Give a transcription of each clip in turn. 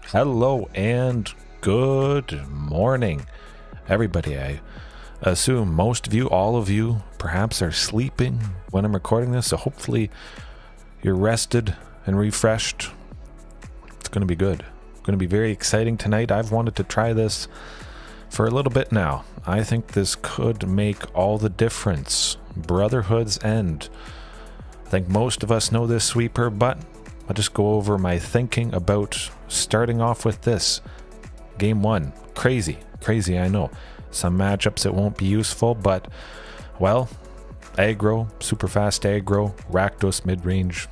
Hello and good morning, everybody. I assume most of you, all of you, perhaps are sleeping when I'm recording this, so hopefully you're rested and refreshed. It's going to be good. It's going to be very exciting tonight. I've wanted to try this for a little bit now. I think this could make all the difference. Brotherhood's End. I think most of us know this sweeper, but I'll just go over my thinking about starting off with this. Game 1. Crazy, I know. Some matchups it won't be useful, but, well, aggro, super fast aggro, Rakdos Midrange,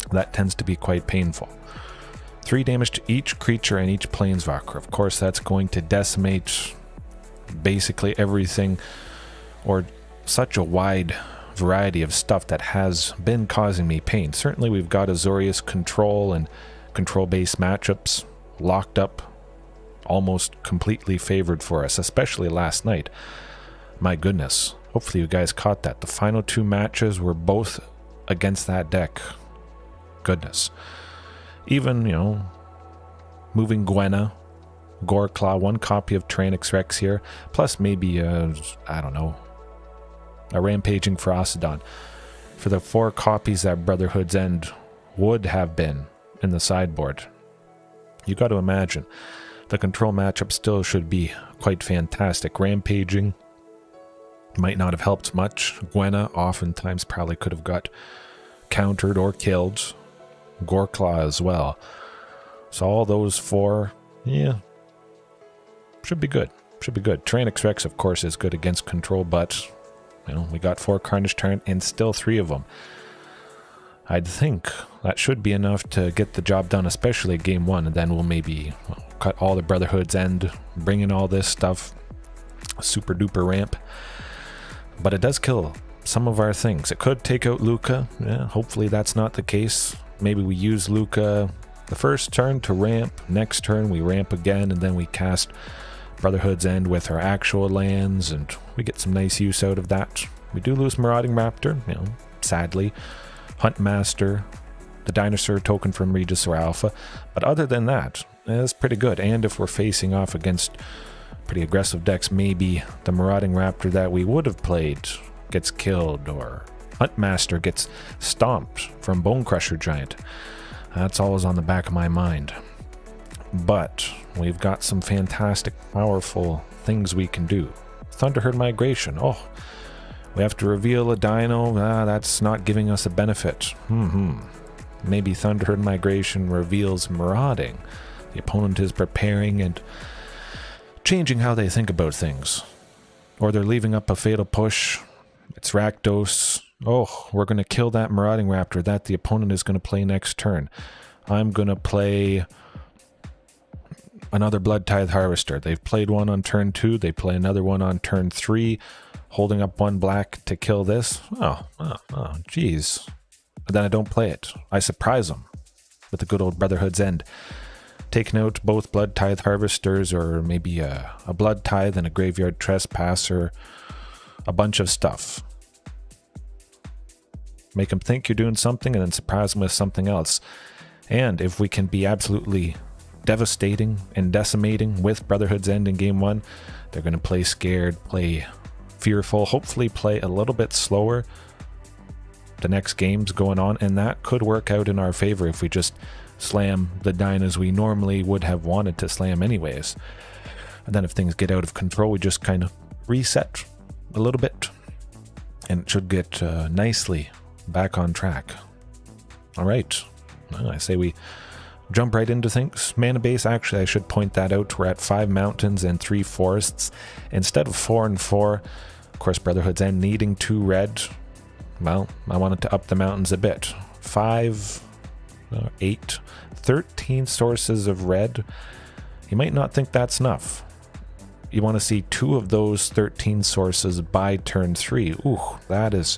that tends to be quite painful. 3 damage to each creature and each planeswalker. Of course, that's going to decimate basically everything, or such a wide variety of stuff that has been causing me pain. Certainly we've got Azorius Control and control-based matchups locked up, almost completely favored for us, especially last night. My goodness. Hopefully you guys caught that. The final 2 matches were both against that deck. Goodness. Even, you know, moving Gwenna, Goreclaw, 1 copy of Tyrannix Rex here, plus maybe, I don't know, a Rampaging Ferocidon for the 4 copies that Brotherhood's End would have been in the sideboard. You got to imagine the control matchup still should be quite fantastic. Rampaging might not have helped much. Gwenna oftentimes probably could have got countered or killed. Goreclaw as well. So all those 4, yeah, should be good. Should be good. Tyrannix Rex, of course, is good against control, but you know, we got 4 Carnage Tyrant and still 3 of them. I'd think that should be enough to get the job done, especially game 1, and then we'll maybe cut all the Brotherhood's End, bring in all this stuff, super duper ramp. But it does kill some of our things. It could take out Luca. Yeah, hopefully that's not the case. Maybe we use Luca the first turn to ramp, next turn we ramp again, and then we cast Brotherhood's End with our actual lands, and we get some nice use out of that. We do lose Marauding Raptor, you know, sadly. Huntmaster, the Dinosaur token from Regis or Alpha, but other than that, it's pretty good. And if we're facing off against pretty aggressive decks, maybe the Marauding Raptor that we would have played gets killed, or Huntmaster gets stomped from Bone Crusher Giant. That's always on the back of my mind. But we've got some fantastic, powerful things we can do. Thunderherd Migration. Oh, we have to reveal a dino. That's not giving us a benefit. Maybe Thunderherd Migration reveals marauding. The opponent is preparing and changing how they think about things. Or they're leaving up a fatal push. It's Rakdos. Oh, we're going to kill that Marauding Raptor that the opponent is going to play next turn. I'm going to play another Blood Tithe Harvester. They've played one on turn 2. They play another one on turn 3, holding up 1 black to kill this. Oh, jeez. But then I don't play it. I surprise them with the good old Brotherhood's End. Taking out both Blood Tithe Harvesters, or maybe a Blood Tithe and a Graveyard Trespasser. A bunch of stuff. Make them think you're doing something and then surprise them with something else. And if we can be absolutely devastating and decimating with Brotherhood's End in game 1, they're going to play scared, play fearful, hopefully play a little bit slower the next games going on, and that could work out in our favor if we just slam the dinos we normally would have wanted to slam anyways. And then if things get out of control, we just kind of reset a little bit, and it should get nicely back on track. Alright, well, I say we jump right into things. Mana base, actually I should point that out, we're at 5 mountains and 3 forests instead of 4 and 4. Of course, Brotherhood's End needing 2 red. Well, I wanted to up the mountains a bit. 5, 8, 13 sources of red. You might not think that's enough. You want to see 2 of those 13 sources by turn 3. Ooh, that is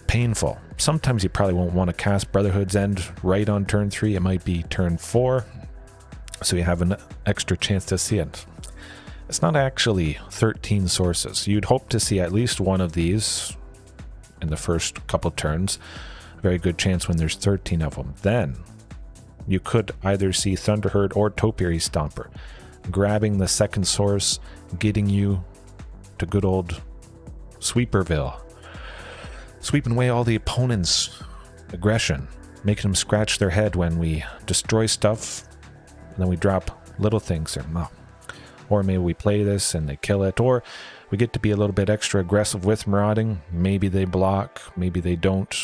painful. Sometimes you probably won't want to cast Brotherhood's End right on turn 3. It might be turn 4, so you have an extra chance to see it. It's not actually 13 sources. You'd hope to see at least one of these in the first couple turns. A very good chance when there's 13 of them. Then you could either see Thunderherd or Topiary Stomper grabbing the second source, getting you to good old Sweeperville, sweeping away all the opponents' aggression, making them scratch their head when we destroy stuff, and then we drop little things, or maybe we play this and they kill it, or we get to be a little bit extra aggressive with marauding. Maybe they block, maybe they don't,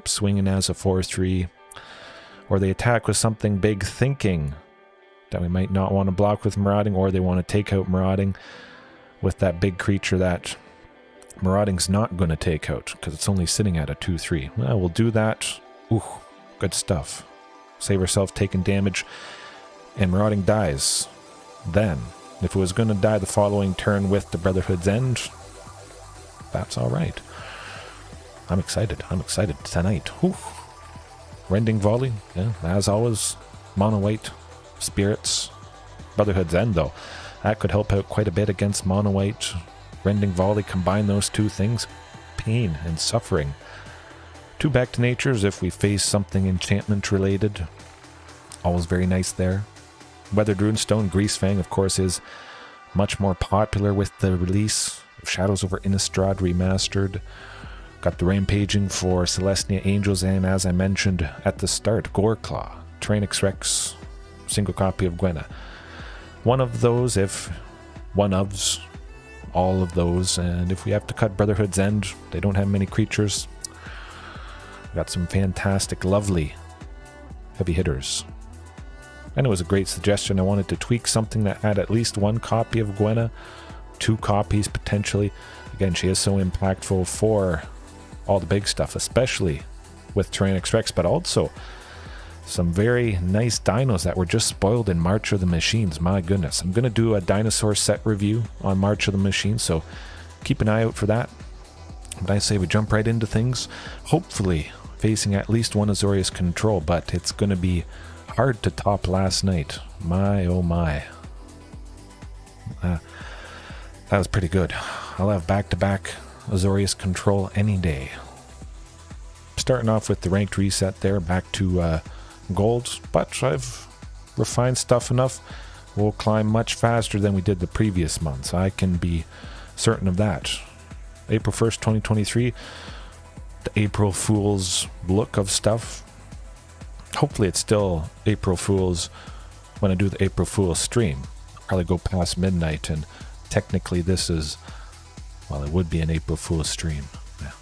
swinging as a 4-3, or they attack with something big, thinking that we might not want to block with marauding, or they want to take out marauding with that big creature that marauding's not going to take out because it's only sitting at a 2-3. Well, we'll do that. Ooh, good stuff. Save ourselves taking damage, and marauding dies. Then, if it was going to die the following turn with the Brotherhood's End, that's alright. I'm excited. I'm excited tonight. Ooh. Rending Volley, yeah, as always. Mono White, Spirits. Brotherhood's End, though. That could help out quite a bit against Mono White. Rending Volley, combine those two things. Pain and suffering. 2 Back to Natures if we face something enchantment related. Always very nice there. Weathered Runestone, Greasefang, of course, is much more popular with the release of Shadows over Innistrad Remastered. Got the Rampaging for Celestia Angels, and as I mentioned at the start, Goreclaw, Tyrannix Rex, single copy of Gwenna. One of those, if one ofs, all of those, and if we have to cut Brotherhood's End, they don't have many creatures. Got some fantastic, lovely heavy hitters. And it was a great suggestion. I wanted to tweak something that had at least 1 copy of Gwenna, 2 copies potentially. Again, she is so impactful for all the big stuff, especially with Tyrannix Rex, but also some very nice dinos that were just spoiled in March of the Machines. My goodness. I'm going to do a dinosaur set review on March of the Machines, so keep an eye out for that. But I say we jump right into things, hopefully facing at least one Azorius Control, but it's going to be hard to top last night. My oh my. That was pretty good. I'll have back-to-back Azorius Control any day. Starting off with the ranked reset there, back to gold, but I've refined stuff enough. We'll climb much faster than we did the previous months. I can be certain of that. April 1st, 2023, the April Fool's look of stuff. Hopefully it's still April Fool's when I do the April Fool's stream. I'll probably go past midnight, and technically this is, well, it would be an April Fool's stream. Yeah.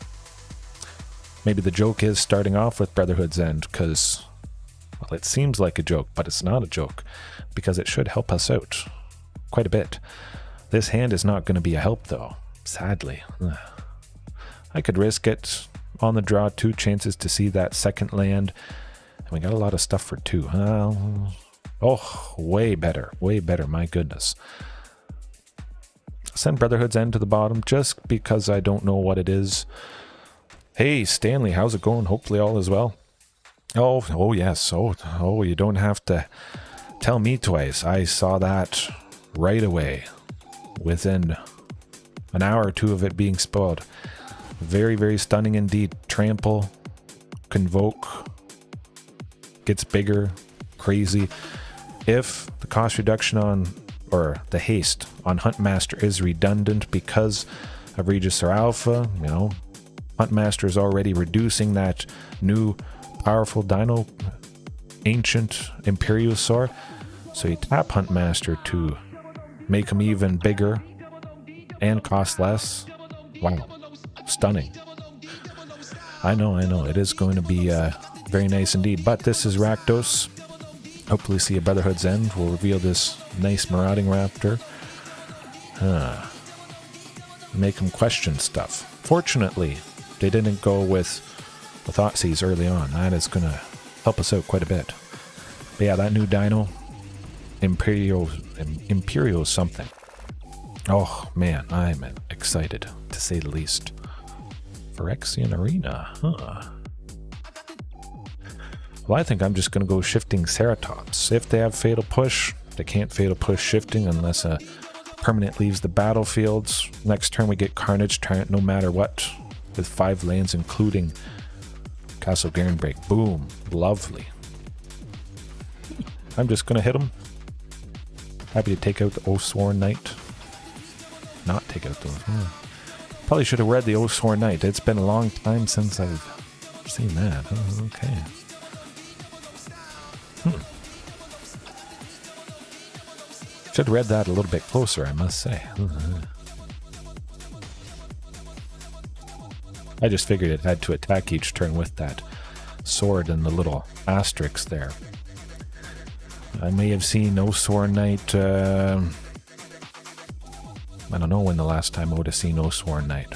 Maybe the joke is starting off with Brotherhood's End, because, well, it seems like a joke, but it's not a joke, because it should help us out quite a bit. This hand is not going to be a help, though, sadly. I could risk it on the draw, 2 chances to see that second land, and we got a lot of stuff for 2. Oh, way better, my goodness. Send Brotherhood's End to the bottom just because I don't know what it is. Hey, Stanley, how's it going? Hopefully all is well. Oh yes. Oh, you don't have to tell me twice. I saw that right away, within an hour or 2 of it being spoiled. Very, very stunning indeed. Trample, Convoke, gets bigger, crazy. If the cost reduction on, or the haste on Huntmaster is redundant because of Regis or Alpha, you know, Huntmaster is already reducing that new powerful dino, ancient Imperiosaur. So you tap Huntmaster to make him even bigger and cost less. Wow, stunning. I know, it is going to be very nice indeed. But this is Rakdos. Hopefully see a Brotherhood's End. We'll reveal this nice Marauding Raptor. Make him question stuff. Fortunately, they didn't go with Thoughtseize early on. That is going to help us out quite a bit. But yeah, that new dino, Imperio something. Oh man, I'm excited to say the least. Phyrexian Arena, Well, I think I'm just going to go shifting Ceratops. If they have Fatal Push, they can't Fatal Push shifting unless a permanent leaves the battlefield. Next turn we get Carnage Tyrant no matter what, with 5 lands including Castle Garenbreak. Boom, lovely. I'm just going to hit him. Happy to take out the Oathsworn Knight. Not take out those. Probably should have read the Oathsworn Knight. It's been a long time since I've seen that. Oh, okay. Should have read that a little bit closer, I must say. I just figured it had to attack each turn with that sword and the little asterisk there. I may have seen Oathsworn Knight. I don't know when the last time I would have seen Oathsworn Knight.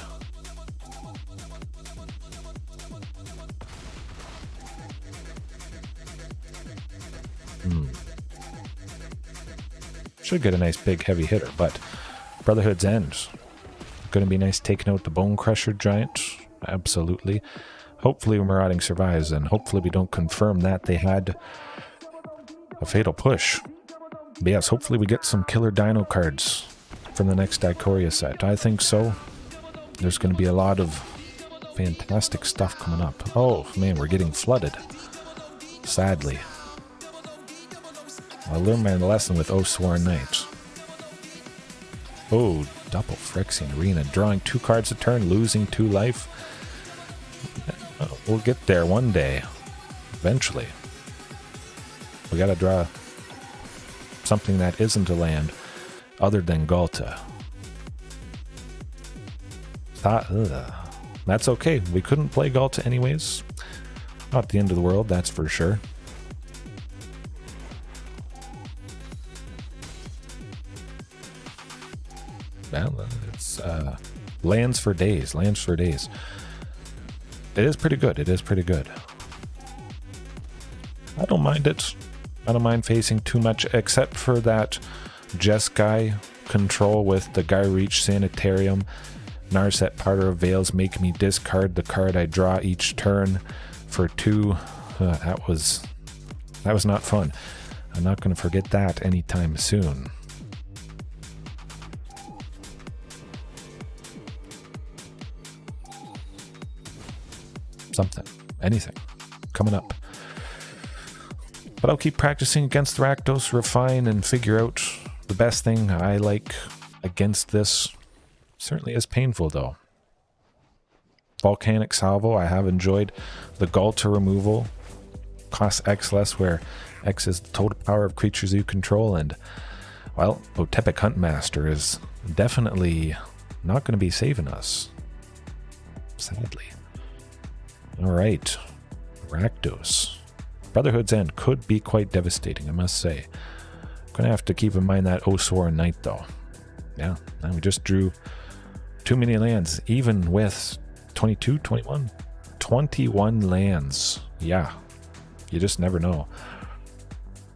Should get a nice big heavy hitter, but Brotherhood's End. Going to be nice taking out the Bone Crusher Giant. Absolutely. Hopefully Marauding survives, and hopefully we don't confirm that they had a fatal push. But yes, hopefully we get some killer dino cards from the next Ikoria set. I think so. There's going to be a lot of fantastic stuff coming up. Oh man, we're getting flooded. Sadly. I learned my lesson with Oathsworn Knight. Oh, double Phyrexian Arena. Drawing 2 cards a turn, losing 2 life. We'll get there one day. Eventually. We gotta draw something that isn't a land other than Galta. That's okay. We couldn't play Galta anyways. Not the end of the world, that's for sure. Well, it's lands for days. Lands for days. It is pretty good. It is pretty good. I don't mind it. I don't mind facing too much, except for that Jeskai control with the Gyreach Sanitarium. Narset Parter of Veils make me discard the card I draw each turn for 2. That was not fun. I'm not going to forget that anytime soon. Something, anything coming up. But I'll keep practicing against the Rakdos, refine and figure out the best thing I like against this. Certainly is painful though. Volcanic Salvo, I have enjoyed the Galta removal. Costs X less, where X is the total power of creatures you control, and well, Otepic Huntmaster is definitely not going to be saving us. Sadly. Alright, Rakdos. Brotherhood's End could be quite devastating, I must say. Gonna have to keep in mind that Oathsworn Knight though. Yeah, and we just drew too many lands, even with 22, 21? 21 lands. Yeah, you just never know.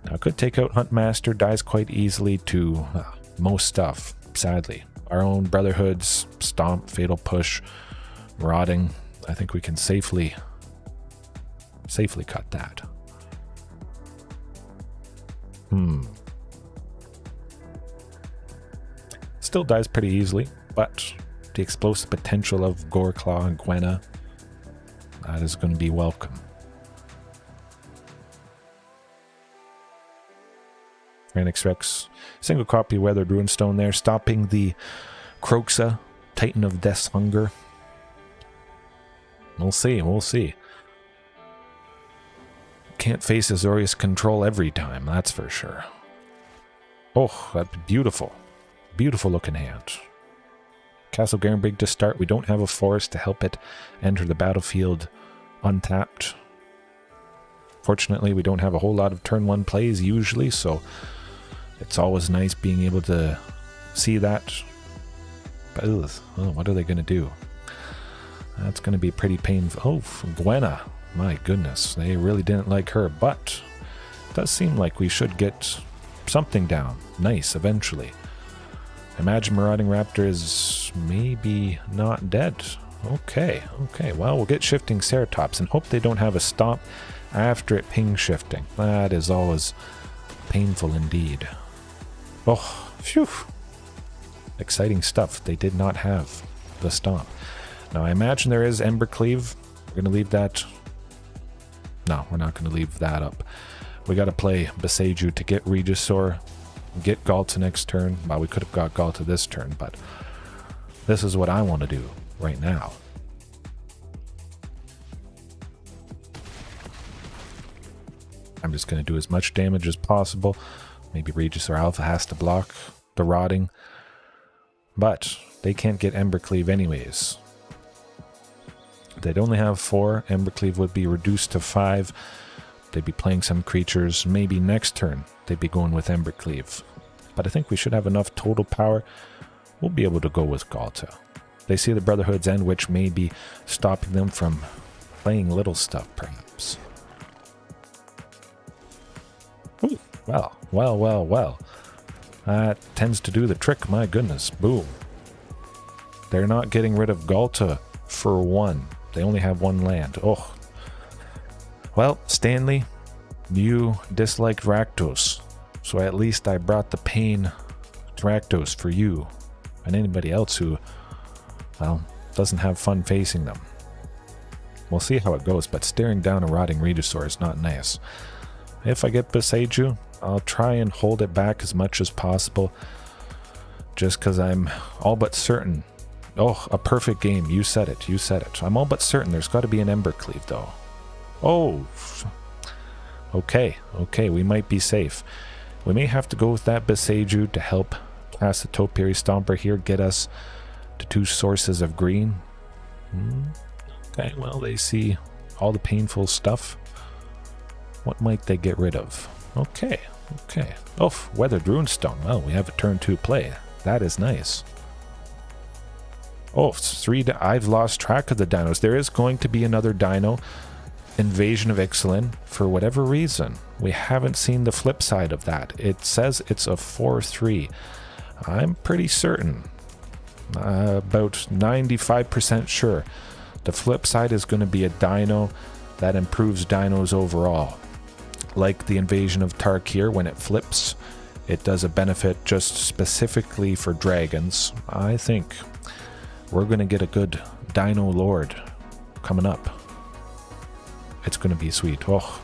Now, I could take out Huntmaster, dies quite easily to most stuff, sadly. Our own Brotherhoods, Stomp, Fatal Push, Marauding. I think we can safely cut that. Still dies pretty easily, but the explosive potential of Goreclaw and Gwenna, that is going to be welcome. Phoenix Rex, single copy Weathered Runestone there, stopping the Kroxa, Titan of Death's Hunger. We'll see, we'll see. Can't face Azorius Control every time, that's for sure. Oh, that's beautiful. Beautiful looking hand. Castle Garenbrig to start. We don't have a forest to help it enter the battlefield untapped. Fortunately, we don't have a whole lot of turn 1 plays usually, so it's always nice being able to see that. But what are they going to do? That's going to be pretty painful. Oh, Gwenna. My goodness, they really didn't like her, but it does seem like we should get something down. Nice, eventually. Imagine Marauding Raptor is maybe not dead. Okay, well, we'll get Shifting Ceratops and hope they don't have a Stomp after it ping shifting. That is always painful indeed. Oh, phew. Exciting stuff. They did not have the Stomp. Now, I imagine there is Embercleave. We're going to leave that... No, we're not going to leave that up. We got to play Boseiju to get Regisaur, get Galta next turn. Well, we could have got Galta this turn, but this is what I want to do right now. I'm just going to do as much damage as possible. Maybe Regisaur Alpha has to block the rotting, but they can't get Embercleave anyways. They'd only have 4. Embercleave would be reduced to 5. They'd be playing some creatures. Maybe next turn they'd be going with Embercleave. But I think we should have enough total power. We'll be able to go with Galta. They see the Brotherhood's end, which may be stopping them from playing little stuff, perhaps. Ooh, well. That tends to do the trick, my goodness. Boom. They're not getting rid of Galta for 1. They only have 1 land. Oh. Well, Stanley, you disliked Rakdos, so at least I brought the pain to Rakdos for you and anybody else who, well, doesn't have fun facing them. We'll see how it goes, but staring down a rotting Regisaur is not nice. If I get Boseiju, I'll try and hold it back as much as possible, just because I'm all but certain. Oh, a perfect game. You said it. I'm all but certain there's got to be an Embercleave, though. Oh. Okay, we might be safe. We may have to go with that Boseiju to help cast the Topiary Stomper here, get us to 2 sources of green. Okay, well, they see all the painful stuff. What might they get rid of? Okay. Oh, Weathered Runestone. Well, we have a turn 2 play. That is nice. Oh, 3. I've lost track of the dinos. There is going to be another dino. Invasion of Ixalan. For whatever reason, we haven't seen the flip side of that. It says it's a 4/3. I'm pretty certain, about 95% sure, the flip side is going to be a dino that improves dinos overall. Like the Invasion of Tarkir, when it flips, it does a benefit just specifically for dragons. I think we're going to get a good Dino Lord coming up. It's going to be sweet. Oh,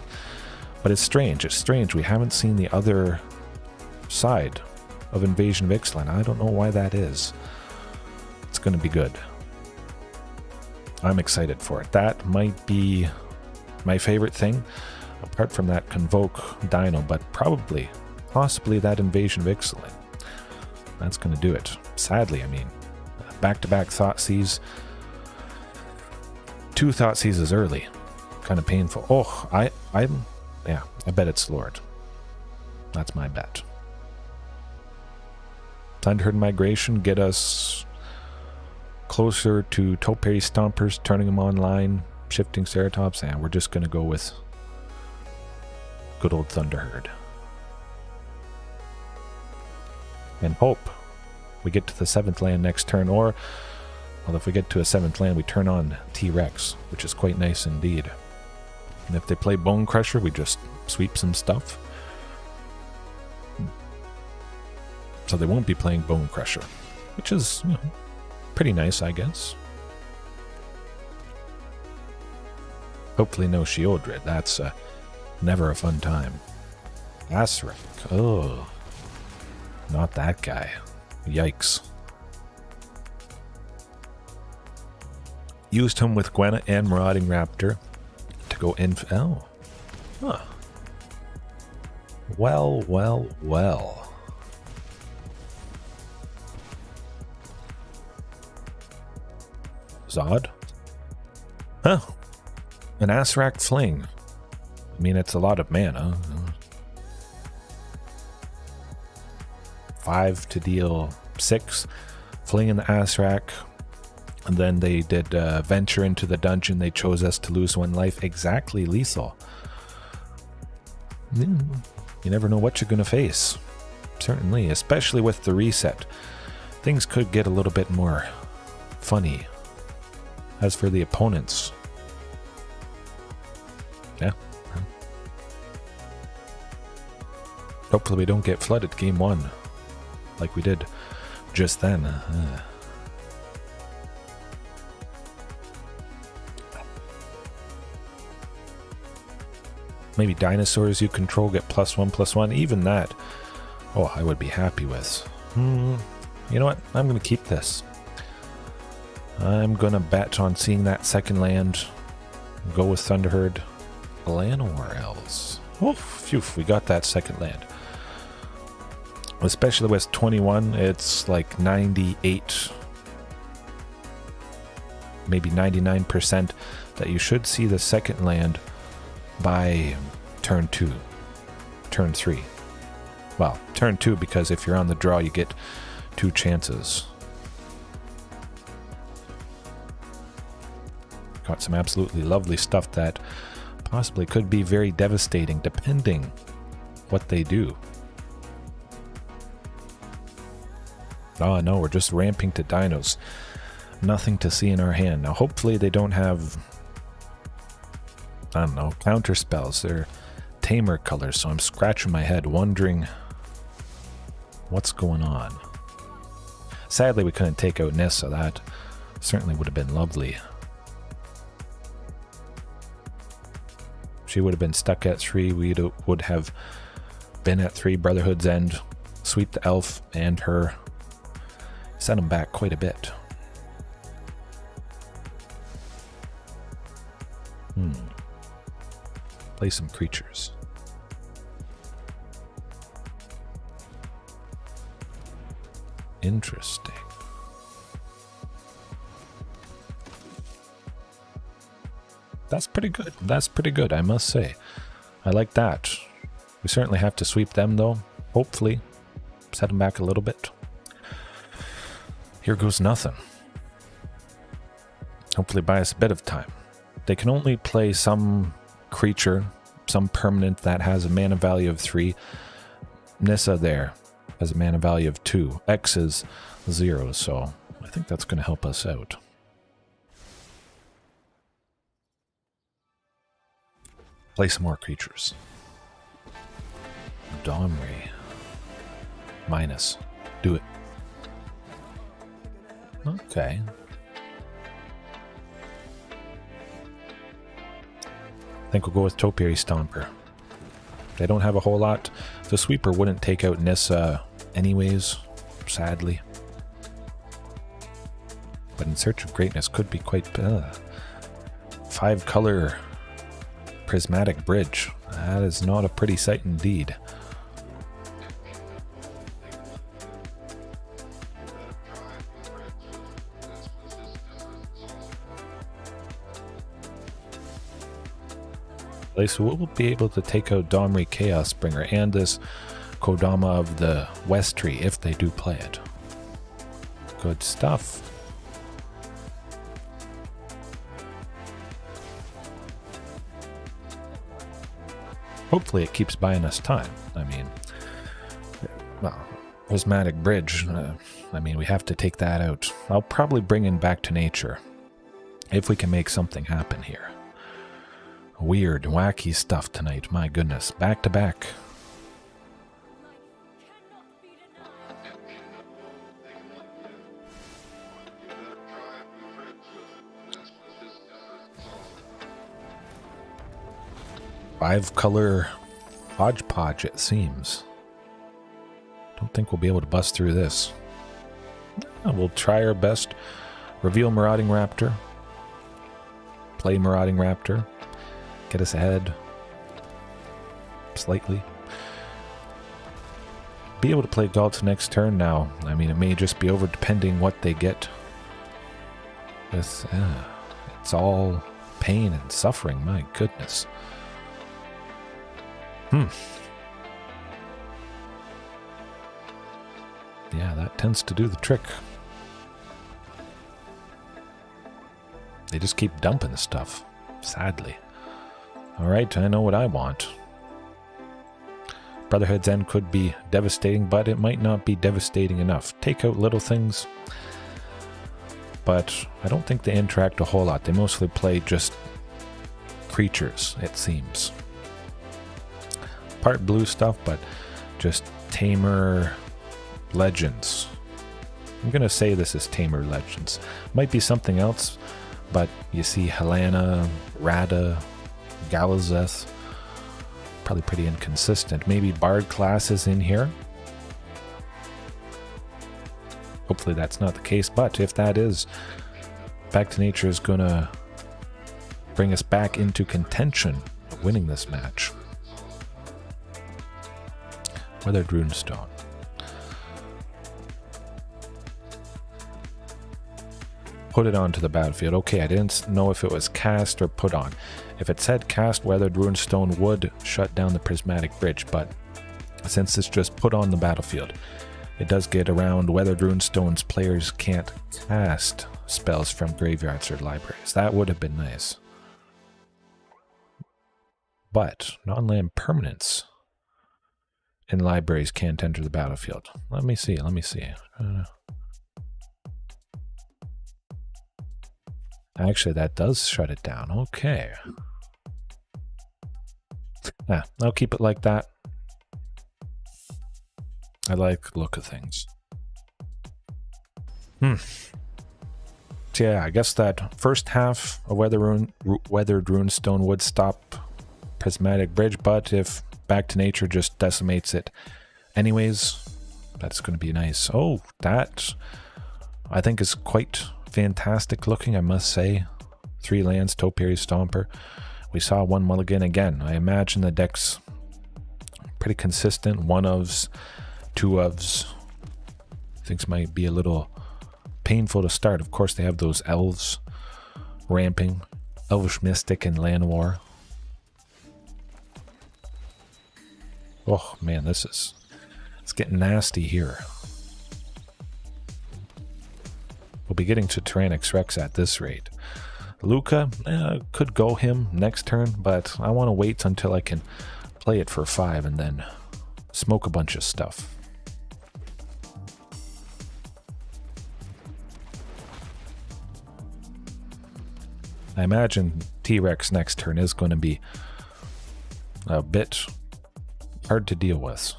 but it's strange. We haven't seen the other side of Invasion of Ixalan. I don't know why that is. It's going to be good. I'm excited for it. That might be my favorite thing, apart from that Convoke Dino, but possibly that Invasion of Ixalan. That's going to do it. Sadly, I mean, back-to-back Thoughtseize. 2 Thoughtseizes early. Kind of painful. Oh, I bet it's Lord. That's my bet. Thunderherd Migration, get us closer to Topiary Stompers, turning them online, shifting Ceratops, and we're just going to go with good old Thunderherd. And hope we get to the 7th land next turn, or, well, if we get to a 7th land, we turn on T-Rex, which is quite nice indeed. And if they play Bone Crusher, we just sweep some stuff. So they won't be playing Bone Crusher, which is, you know, pretty nice, I guess. Hopefully no Sheoldred. That's never a fun time. Asrak. Oh, not that guy. Yikes. Used him with Gwenna and Marauding Raptor to go in. Oh. Huh. Well. Zod? Huh. An Asrak Fling. I mean, it's a lot of mana. 5 to deal 6. Fling in the Asrak. And then they did venture into the dungeon. They chose us to lose 1 life. Exactly lethal. You never know what you're going to face. Certainly, especially with the reset. Things could get a little bit more funny. As for the opponents. Yeah. Hopefully we don't get flooded game 1. Like we did just then. Maybe dinosaurs you control get +1/+1. Even that, oh, I would be happy with. You know what? I'm going to keep this. I'm going to bet on seeing that second land. Go with Thunderherd. Lanor else. Oh, phew, we got that second land. Especially with 21, it's like 98, maybe 99% that you should see the second land by turn 2, turn 3. Well, turn 2, because if you're on the draw, you get 2 chances. Got some absolutely lovely stuff that possibly could be very devastating, depending what they do. Oh no, we're just ramping to dinos. Nothing to see in our hand. Now hopefully they don't have, I don't know, counter spells. They're Temur colors, so I'm scratching my head wondering what's going on. Sadly we couldn't take out Nissa. That certainly would have been lovely. She would have been stuck at 3. We would have been at 3 Brotherhood's end. Sweep the elf and her. Set them back quite a bit. Play some creatures. Interesting. That's pretty good. That's pretty good, I must say. I like that. We certainly have to sweep them, though. Hopefully. Set them back a little bit. Here goes nothing. Hopefully buy us a bit of time. They can only play some creature, some permanent that has a mana value of 3. Nissa there has a mana value of 2. X is 0, so I think that's going to help us out. Play some more creatures. Domri. Minus. Do it. Okay. I think we'll go with Topiary Stomper. They don't have a whole lot. The sweeper wouldn't take out Nissa anyways, sadly. But In Search of Greatness could be quite... 5-color prismatic bridge. That is not a pretty sight indeed. So we'll be able to take out Domri Chaos Bringer and this Kodama of the West Tree if they do play it. Good stuff. Hopefully it keeps buying us time. I mean, well, Prismatic Bridge, I mean, we have to take that out. I'll probably bring in Back to Nature if we can make something happen here. Weird, wacky stuff tonight, my goodness. Back to back. Five-color hodgepodge, it seems. Don't think we'll be able to bust through this. We'll try our best. Reveal Marauding Raptor. Play Marauding Raptor. Get us ahead slightly. Be able to play Galt next turn now. I mean, it may just be over depending what they get. It's all pain and suffering, my goodness. Yeah, that tends to do the trick. They just keep dumping the stuff, sadly. Alright, I know what I want. Brotherhood's End could be devastating, but it might not be devastating enough. Take out little things, but I don't think they interact a whole lot. They mostly play just creatures, it seems. Part blue stuff, but just Temur Legends. I'm going to say this is Temur Legends. Might be something else, but you see Helena, Rada, Galazeth. Probably pretty inconsistent. Maybe Bard class is in here. Hopefully that's not the case, but if that is, Back to Nature is going to bring us back into contention of winning this match. Weathered Runestone. Put it onto the battlefield. Okay, I didn't know if it was cast or put on. If it said cast, Weathered Runestone would shut down the Prismatic Bridge, but since it's just put on the battlefield, it does get around Weathered Runestone's players can't cast spells from graveyards or libraries. That would have been nice. But non-land permanents in libraries can't enter the battlefield. Let me see. Actually, that does shut it down. Okay. I'll keep it like that. I like the look of things. So yeah, I guess that first half of Weathered Runestone would stop Prismatic Bridge, but if Back to Nature just decimates it anyways, that's going to be nice. Oh, that I think is quite fantastic looking, I must say. 3 lands, Topiary Stomper. We saw 1 mulligan again. I imagine the deck's pretty consistent. 1-ofs, 2-ofs. Things might be a little painful to start. Of course, they have those elves ramping. Elvish Mystic and Land War. Oh man, it's getting nasty here. We'll be getting to Tyrannix Rex at this rate. Luca, could go him next turn, but I want to wait until I can play it for 5 and then smoke a bunch of stuff. I imagine T-Rex next turn is going to be a bit hard to deal with.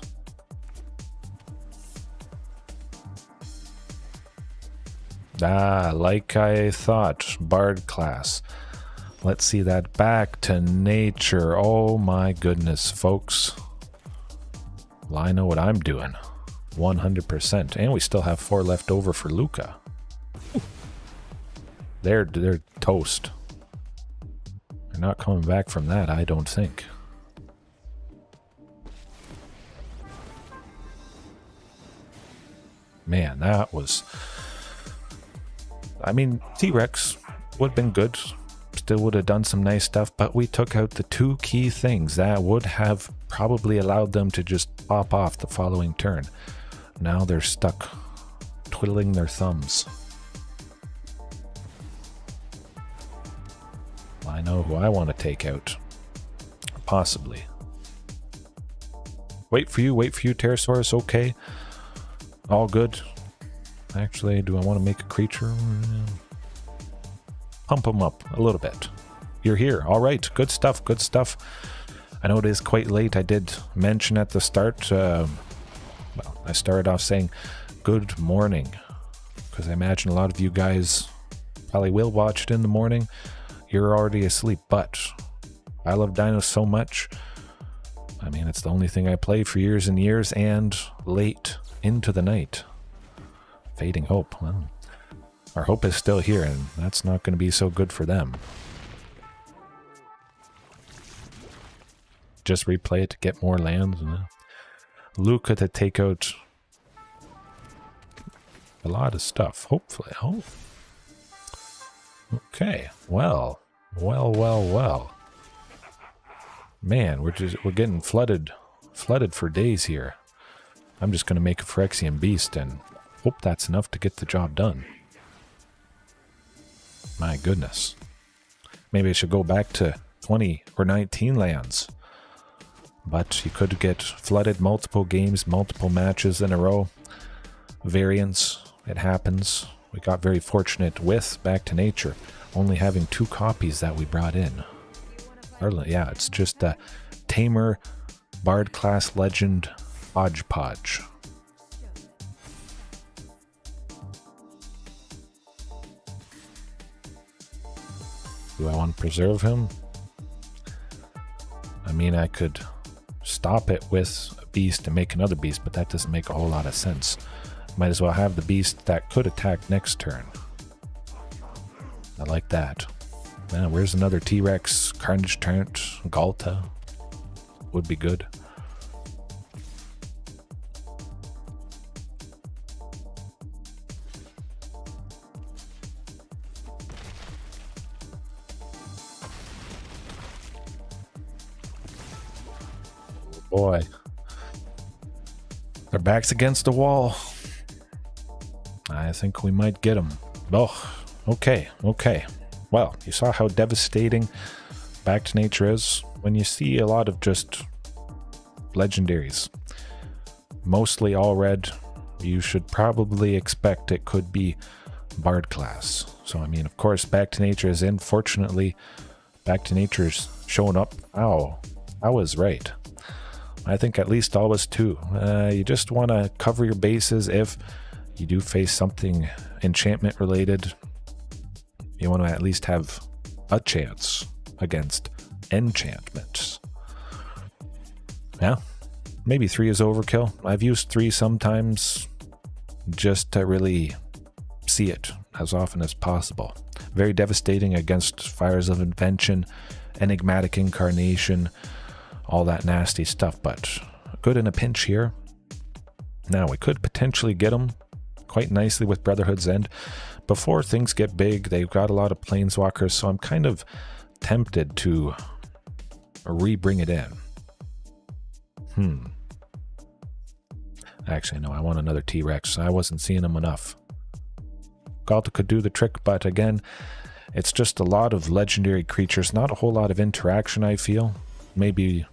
Like I thought, Bard class. Let's see that Back to Nature. Oh my goodness, folks. Well, I know what I'm doing. 100%. And we still have 4 left over for Luca. They're toast. They're not coming back from that, I don't think. Man, that was... I mean, T-Rex would have been good. Still would have done some nice stuff, but we took out the 2 key things that would have probably allowed them to just pop off the following turn. Now they're stuck twiddling their thumbs. I know who I want to take out. Possibly. Wait for you, Pterosaurus. Okay. All good. Actually, do I want to make a creature? Pump them up a little bit. You're here. All right. Good stuff. Good stuff. I know it is quite late. I did mention at the start, well, I started off saying good morning, because I imagine a lot of you guys probably will watch it in the morning. You're already asleep, but I love dinos so much. I mean, it's the only thing I play for years and years, and late into the night. Fading hope. Well, our hope is still here, and that's not going to be so good for them. Just replay it to get more lands. Luca to take out a lot of stuff, hopefully. Oh. Okay. Well. Man, we're getting flooded for days here. I'm just going to make a Phyrexian Beast and hope that's enough to get the job done. My goodness. Maybe I should go back to 20 or 19 lands. But you could get flooded multiple games, multiple matches in a row. Variance, it happens. We got very fortunate with Back to Nature, only having 2 copies that we brought in. Yeah, it's just a Temur Bard class legend hodgepodge. Do I want to preserve him? I mean, I could stop it with a beast and make another beast, but that doesn't make a whole lot of sense. Might as well have the beast that could attack next turn. I like that. Now, where's another T-Rex? Carnage Turret, Galta would be good. Boy, their back's against the wall. I think we might get them. Oh, okay. Well, you saw how devastating Back to Nature is when you see a lot of just legendaries. Mostly all red. You should probably expect it could be Bard class. So, I mean, of course, Back to Nature is in. Fortunately, Back to Nature's showing up. Ow, I was right. I think at least always 2. You just want to cover your bases if you do face something enchantment related. You want to at least have a chance against enchantments. Yeah, maybe 3 is overkill. I've used 3 sometimes just to really see it as often as possible. Very devastating against Fires of Invention, Enigmatic Incarnation, all that nasty stuff, but good in a pinch here. Now, we could potentially get them quite nicely with Brotherhood's End. Before things get big, they've got a lot of Planeswalkers, so I'm kind of tempted to re-bring it in. Actually, no, I want another T-Rex. I wasn't seeing them enough. Galta could do the trick, but again, it's just a lot of legendary creatures, not a whole lot of interaction, I feel. Maybe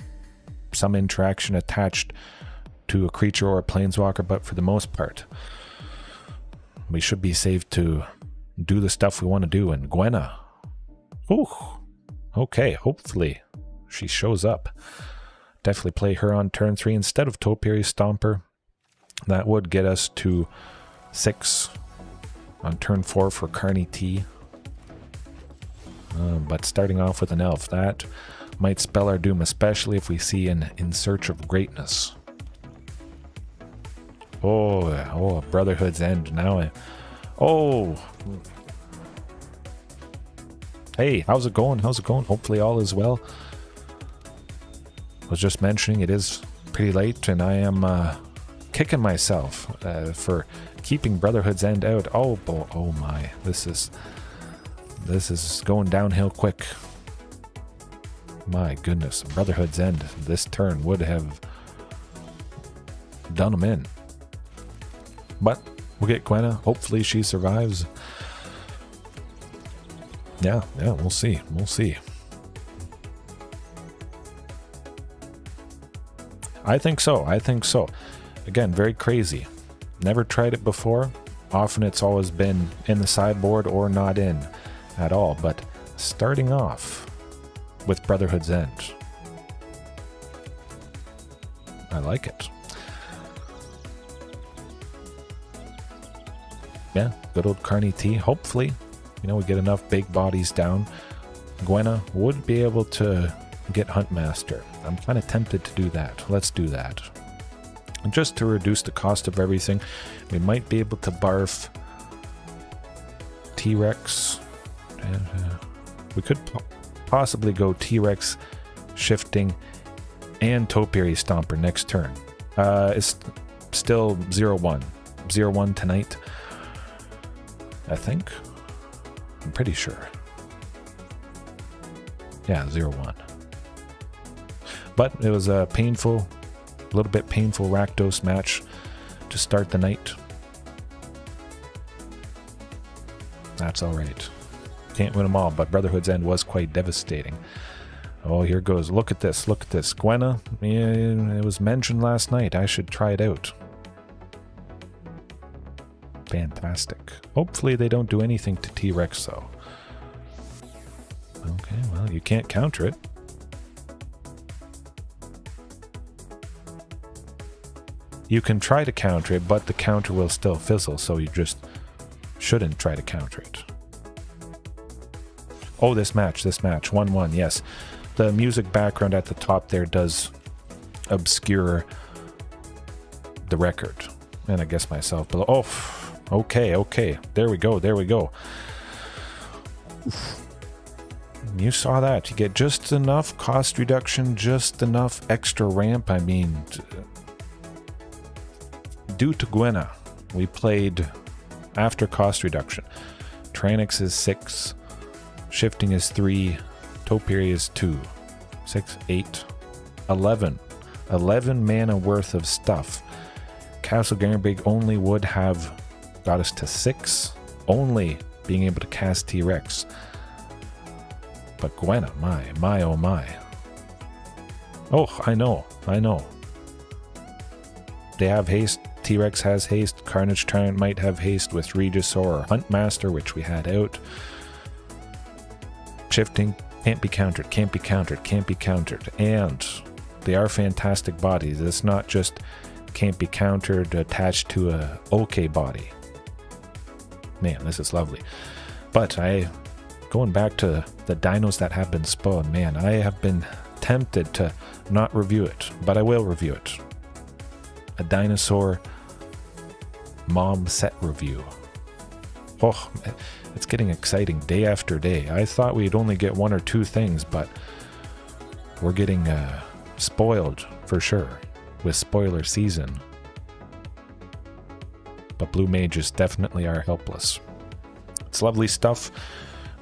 some interaction attached to a creature or a planeswalker, but for the most part, we should be safe to do the stuff we want to do. And Gwenna, okay, hopefully she shows up. Definitely play her on turn 3 instead of Topiary Stomper. That would get us to 6 on turn 4 for Carney T. But starting off with an elf, that might spell our doom, especially if we see an In Search of Greatness. Oh, Brotherhood's End now. Hey, how's it going? Hopefully all is well. I was just mentioning it is pretty late, and I am kicking myself for keeping Brotherhood's End out. Oh my, this is going downhill quick. My goodness, Brotherhood's End this turn would have done them in. But we'll get Gwenna. Hopefully she survives. Yeah, we'll see. I think so. Again, very crazy. Never tried it before. Often it's always been in the sideboard or not in at all. But starting off with Brotherhood's End, I like it. Yeah, good old Carney T. Hopefully, we get enough big bodies down. Gwenna would be able to get Huntmaster. I'm kind of tempted to do that. Let's do that. And just to reduce the cost of everything, we might be able to barf T-Rex. And we could possibly go T-Rex, Shifting, and Topiary Stomper next turn. It's still 0-1. 0-1 tonight, I think. I'm pretty sure. Yeah, 0-1. But it was a little bit painful Rakdos match to start the night. That's alright. Can't win them all, but Brotherhood's End was quite devastating. Oh, here goes. Look at this. Gwenna, it was mentioned last night. I should try it out. Fantastic. Hopefully they don't do anything to T-Rex, though. Okay, well, you can't counter it. You can try to counter it, but the counter will still fizzle, so you just shouldn't try to counter it. Oh, this match, 1-1, yes. The music background at the top there does obscure the record. And I guess myself below. Oh, okay. There we go. You saw that. You get just enough cost reduction, just enough extra ramp. I mean, due to Gwena, we played after cost reduction. Tranix is 6, shifting is 3, Topiary is 2, 6, 8, 11. 11 mana worth of stuff. Castle Garenbrig only would have got us to 6, only being able to cast T-Rex. But Gwena, my, oh my. Oh, I know. They have haste. T-Rex has haste. Carnage Tyrant might have haste with Regisaur or Huntmaster, which we had out. Shifting can't be countered. And they are fantastic bodies. It's not just can't be countered attached to a okay body. Man, this is lovely. But going back to the dinos that have been spawned, man, I have been tempted to not review it, but I will review it. A dinosaur mom set review. Oh, it's getting exciting day after day. I thought we'd only get 1 or 2 things, but we're getting spoiled for sure with spoiler season. But blue mages definitely are helpless. It's lovely stuff.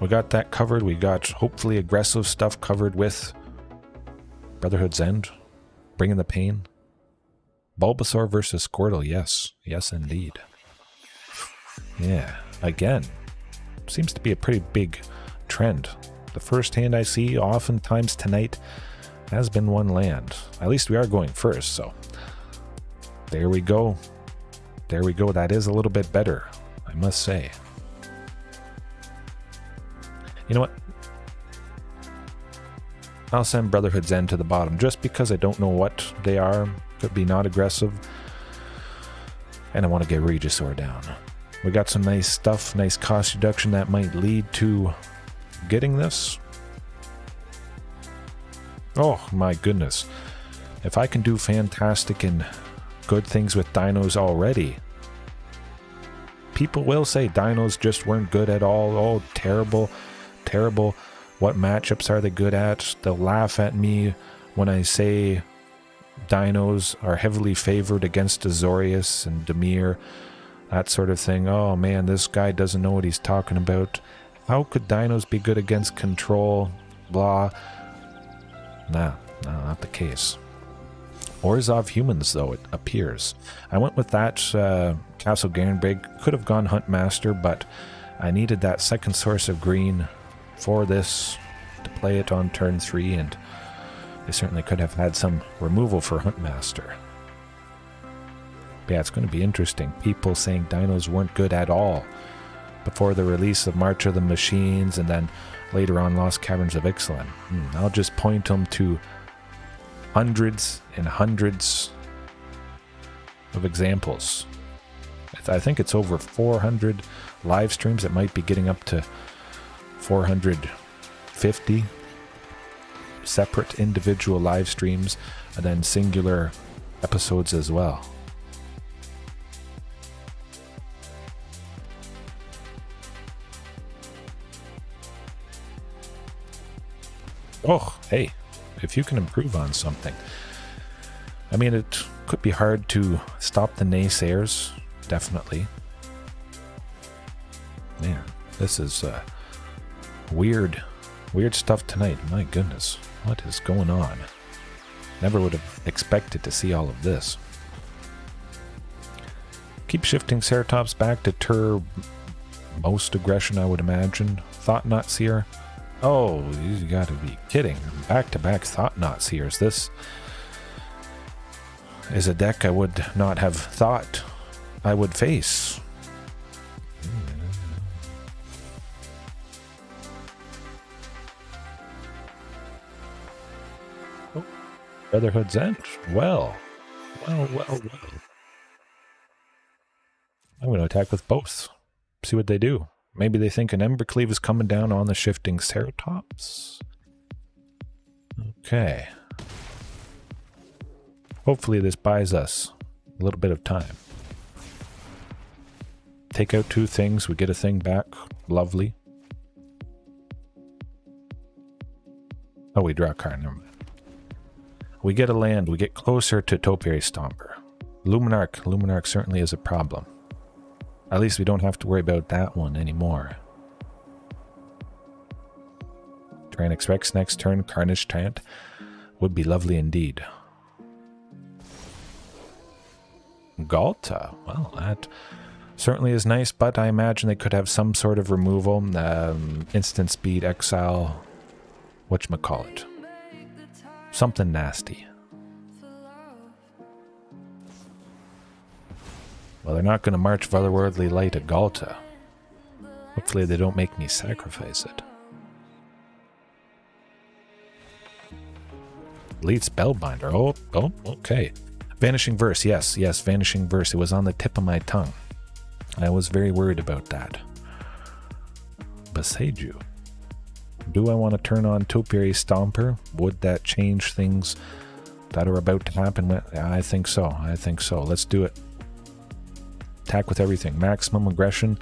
We got that covered. We got hopefully aggressive stuff covered with Brotherhood's End, bringing the pain. Bulbasaur versus Squirtle, yes indeed. Yeah, again, seems to be a pretty big trend. The first hand I see oftentimes tonight has been one land. At least we are going first, so there we go. That is a little bit better, I must say. You know what? I'll send Brotherhood's End to the bottom just because I don't know what they are. Could be not aggressive. And I want to get Regisaur down. We got some nice stuff, nice cost reduction that might lead to getting this. Oh my goodness. If I can do fantastic and good things with dinos already, people will say dinos just weren't good at all. Oh, terrible. What matchups are they good at? They'll laugh at me when I say dinos are heavily favored against Azorius and Dimir, that sort of thing. Oh man, this guy doesn't know what he's talking about. How could dinos be good against control? Blah. Nah, not the case. Orzhov humans, though, it appears. I went with that. Castle Garenbrig could have gone Huntmaster, but I needed that second source of green for this to play it on turn 3, and they certainly could have had some removal for Huntmaster. But yeah, it's going to be interesting. People saying dinos weren't good at all before the release of March of the Machines and then later on Lost Caverns of Ixalan. I'll just point them to hundreds and hundreds of examples. I think it's over 400 live streams. It might be getting up to 450 separate individual live streams and then singular episodes as well. Oh, hey, if you can improve on something. I mean, it could be hard to stop the naysayers, definitely. Man, this is weird stuff tonight. My goodness, what is going on? Never would have expected to see all of this. Keep shifting Ceratops back to Tur most aggression, I would imagine. Thought-Knot Seer. Oh, you gotta be kidding. Back-to-back Thought-Knot Seers. This is a deck I would not have thought I would face. Oh, Brotherhood's End. Well. I'm going to attack with both. See what they do. Maybe they think an Embercleave is coming down on the shifting Ceratops. Okay. Hopefully this buys us a little bit of time. Take out 2 things, we get a thing back. Lovely. Oh, we draw a card, never mind. We get a land, we get closer to Topiary Stomper. Luminarch certainly is a problem. At least we don't have to worry about that one anymore. Tyrannix Rex next turn, Carnage Tyrant. Would be lovely indeed. Galta, well, that certainly is nice, but I imagine they could have some sort of removal. Instant speed, exile, whatchamacallit. Something nasty. Well, they're not going to march Otherworldly Light at Galta. Hopefully they don't make me sacrifice it. Lead Spellbinder. Oh, okay. Vanishing Verse, yes, Vanishing Verse. It was on the tip of my tongue. I was very worried about that. Beseiju. Do I want to turn on Topiary Stomper? Would that change things that are about to happen? I think so. Let's do it. Attack with everything. Maximum aggression.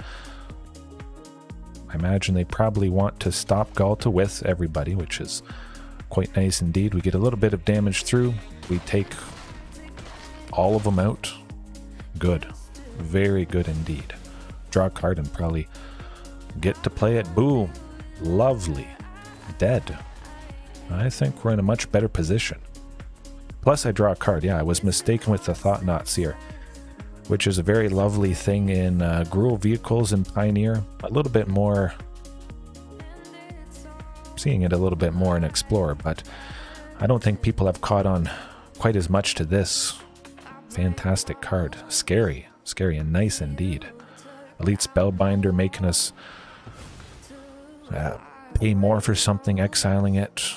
I imagine they probably want to stop Galta with everybody, which is quite nice indeed. We get a little bit of damage through. We take all of them out. Good. Very good indeed. Draw a card and probably get to play it. Boom. Lovely. Dead. I think we're in a much better position. Plus I draw a card. Yeah, I was mistaken with the Thought-Knot Seer, which is a very lovely thing in Gruul vehicles and Pioneer. A little bit more... seeing it a little bit more in Explorer, but I don't think people have caught on quite as much to this. Fantastic card. Scary and nice indeed. Elite Spellbinder making us pay more for something, exiling it.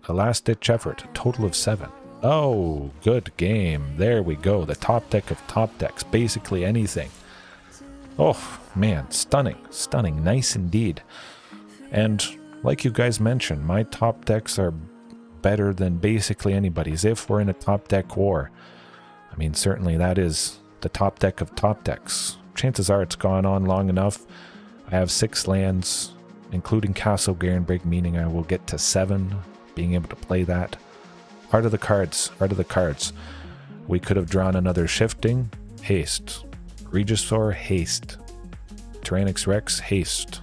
A last-ditch effort, a total of 7. Oh, good game. There we go. The top deck of top decks. Basically anything. Oh, man. Stunning. Nice indeed. And like you guys mentioned, my top decks are better than basically anybody's. If we're in a top deck war, I mean, certainly that is the top deck of top decks. Chances are it's gone on long enough. I have 6 lands, including Castle Garenbrig, meaning I will get to 7, being able to play that. Heart of the cards. We could have drawn another Shifting, haste. Regisaur, haste. Tyrannix Rex, haste.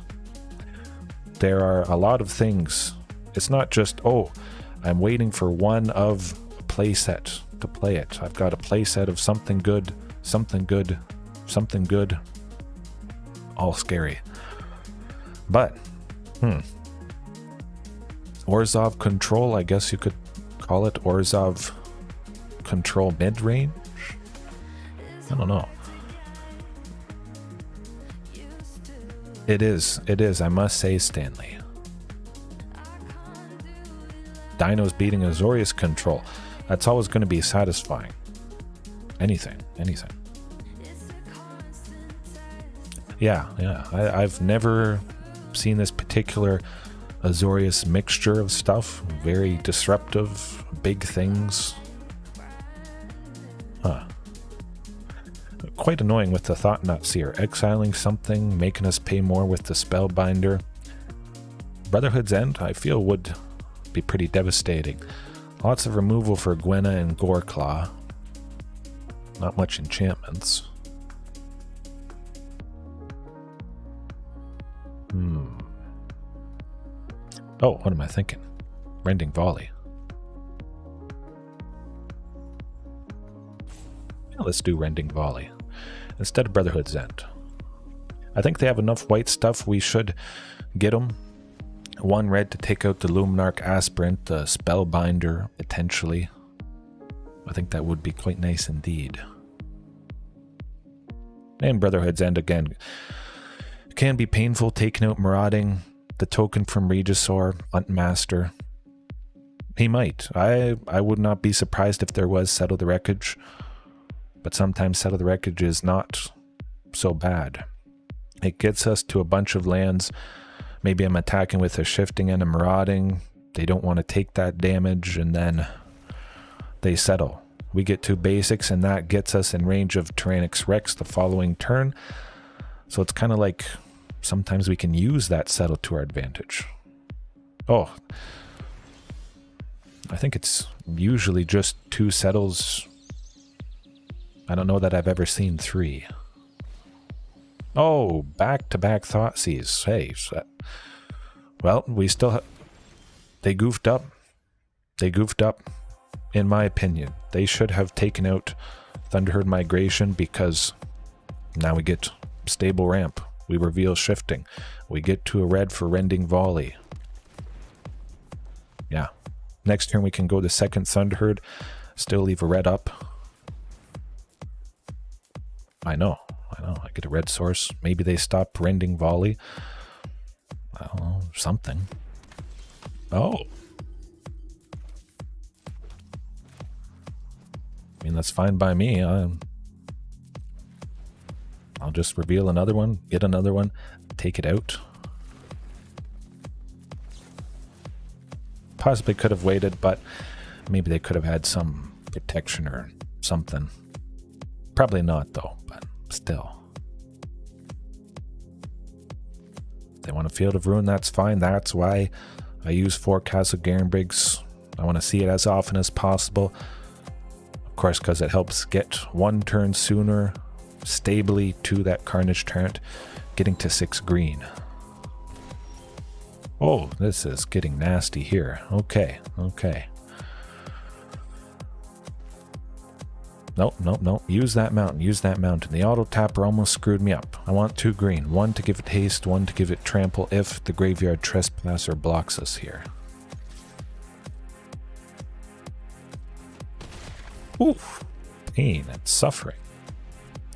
There are a lot of things. It's not just, oh, I'm waiting for one of a playset to play it. I've got a playset of something good. All scary. But, Orzhov Control, I guess you could call it Orzhov Control Midrange? I don't know. It is, I must say, Stanley. Dino's beating Azorius Control. That's always going to be satisfying. Anything. Yeah. I've never seen this particular Azorius mixture of stuff. Very disruptive, big things. Quite annoying with the Thought-Knot Seer. Exiling something, making us pay more with the Spellbinder. Brotherhood's End, I feel, would be pretty devastating. Lots of removal for Gwenna and Goreclaw. Not much enchantments. Oh, what am I thinking? Rending Volley. Yeah, let's do Rending Volley instead of Brotherhood's End. I think they have enough white stuff. We should get them. 1 red to take out the Luminarch Aspirant, the Spellbinder, potentially. I think that would be quite nice indeed. And Brotherhood's End again. Can be painful, taking out Marauding, the token from Regisaur, Huntmaster. He might. I would not be surprised if there was Settle the Wreckage. But sometimes Settle the Wreckage is not so bad. It gets us to a bunch of lands. Maybe I'm attacking with a Shifting and a Marauding. They don't want to take that damage, and then they settle. We get 2 basics, and that gets us in range of Tyrannix Rex the following turn. So it's kind of like sometimes we can use that settle to our advantage. Oh, I think it's usually just 2 settles. I don't know that I've ever seen 3. Oh, back-to-back Thoughtseize. Hey, well, we still they goofed up. They goofed up, in my opinion. They should have taken out Thunderherd Migration, because now we get stable ramp. We reveal shifting. We get to a red for Rending Volley. Yeah. Next turn we can go the second Thunderherd, still leave a red up. I know. I get a red source. Maybe they stop Rending Volley. I don't know, something. Oh. I mean, that's fine by me. I'll just reveal another one, get another one, take it out. Possibly could have waited, but maybe they could have had some protection or something. Probably not, though, but still. If they want a Field of Ruin, that's fine. That's why I use 4 Castle Garenbrigs. I want to see it as often as possible. Of course, because it helps get 1 turn sooner, stably to that Carnage Torrent, getting to 6 green. Oh, this is getting nasty here. Okay. Nope. Use that mountain. The auto tapper almost screwed me up. I want 2 green. 1 to give it haste, 1 to give it trample if the graveyard trespasser blocks us here. Oof. Pain and suffering.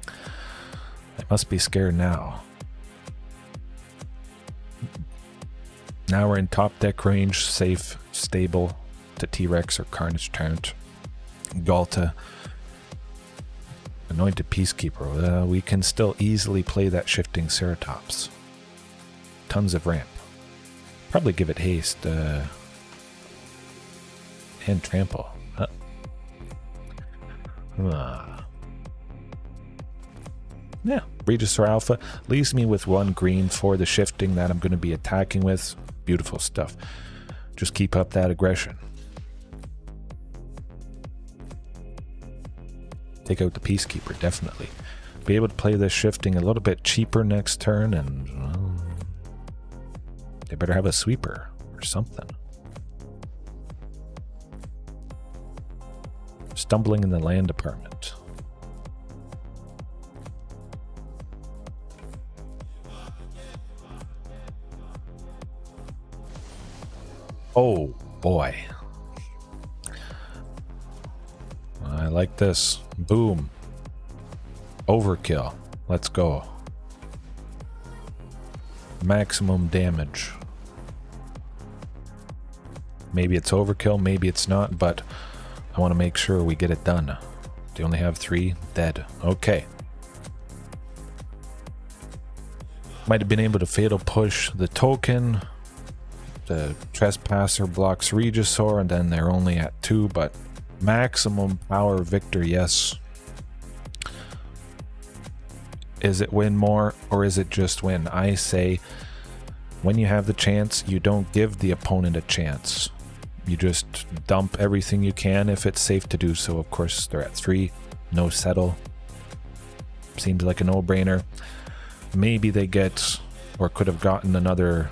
I must be scared now. Now we're in top deck range, safe, stable to T-Rex or Carnage Torrent. Galta. Anointed Peacekeeper. We can still easily play that Shifting Ceratops. Tons of ramp. Probably give it haste and trample. Yeah, Regisaur Alpha leaves me with 1 green for the shifting that I'm going to be attacking with. Beautiful stuff. Just keep up that aggression. Take out the Peacekeeper, definitely. Be able to play this shifting a little bit cheaper next turn, and they better have a sweeper or something. Stumbling in the land department. Oh boy. I like this. Boom. Overkill. Let's go. Maximum damage. Maybe it's overkill, maybe it's not, but I want to make sure we get it done. They only have 3 dead. Okay. Might have been able to fatal push the token. The Trespasser blocks Regisaur, and then they're only at 2, but maximum power victor, yes. Is it win more, or is it just win? I say, when you have the chance, you don't give the opponent a chance. You just dump everything you can if it's safe to do so. Of course, they're at 3, no settle. Seems like a no-brainer. Maybe they get, or could have gotten another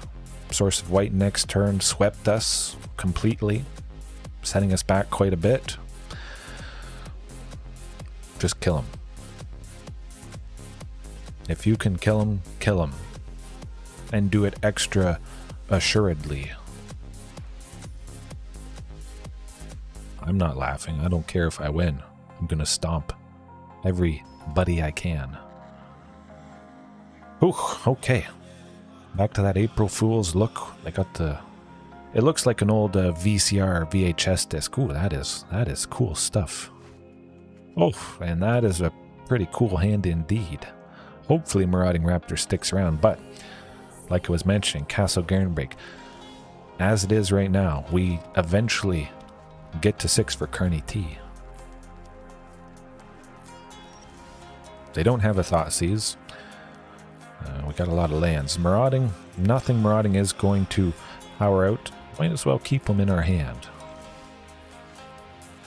source of white next turn, swept us completely, setting us back quite a bit. Just kill him. If you can kill him, kill him. And do it extra assuredly. I'm not laughing. I don't care if I win. I'm gonna stomp everybody I can. Ooh, okay. Back to that April Fool's look. I got the... It looks like an old VCR VHS disc. Ooh, that is cool stuff. Oh, and that is a pretty cool hand indeed. Hopefully Marauding Raptor sticks around, but like I was mentioning, Castle Garenbrig. as it is right now, we eventually get to 6 for Carney T. They don't have a Thoughtseize. We got a lot of lands. Marauding, nothing marauding is going to power out. Might as well keep them in our hand.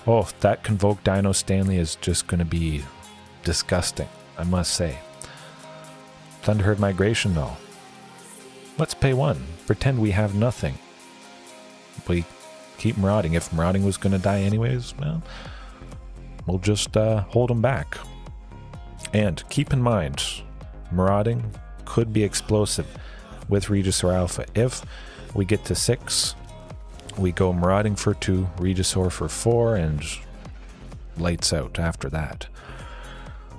Oh, that Convoke Dino Stanley is just going to be disgusting, I must say. Thunderherd Migration, though. Let's pay 1. Pretend we have nothing. We keep marauding. If marauding was going to die anyways, well, we'll just hold them back. And keep in mind, marauding could be explosive with Regisaur Alpha. If we get to 6, we go marauding for 2, Regisaur for 4, and lights out after that.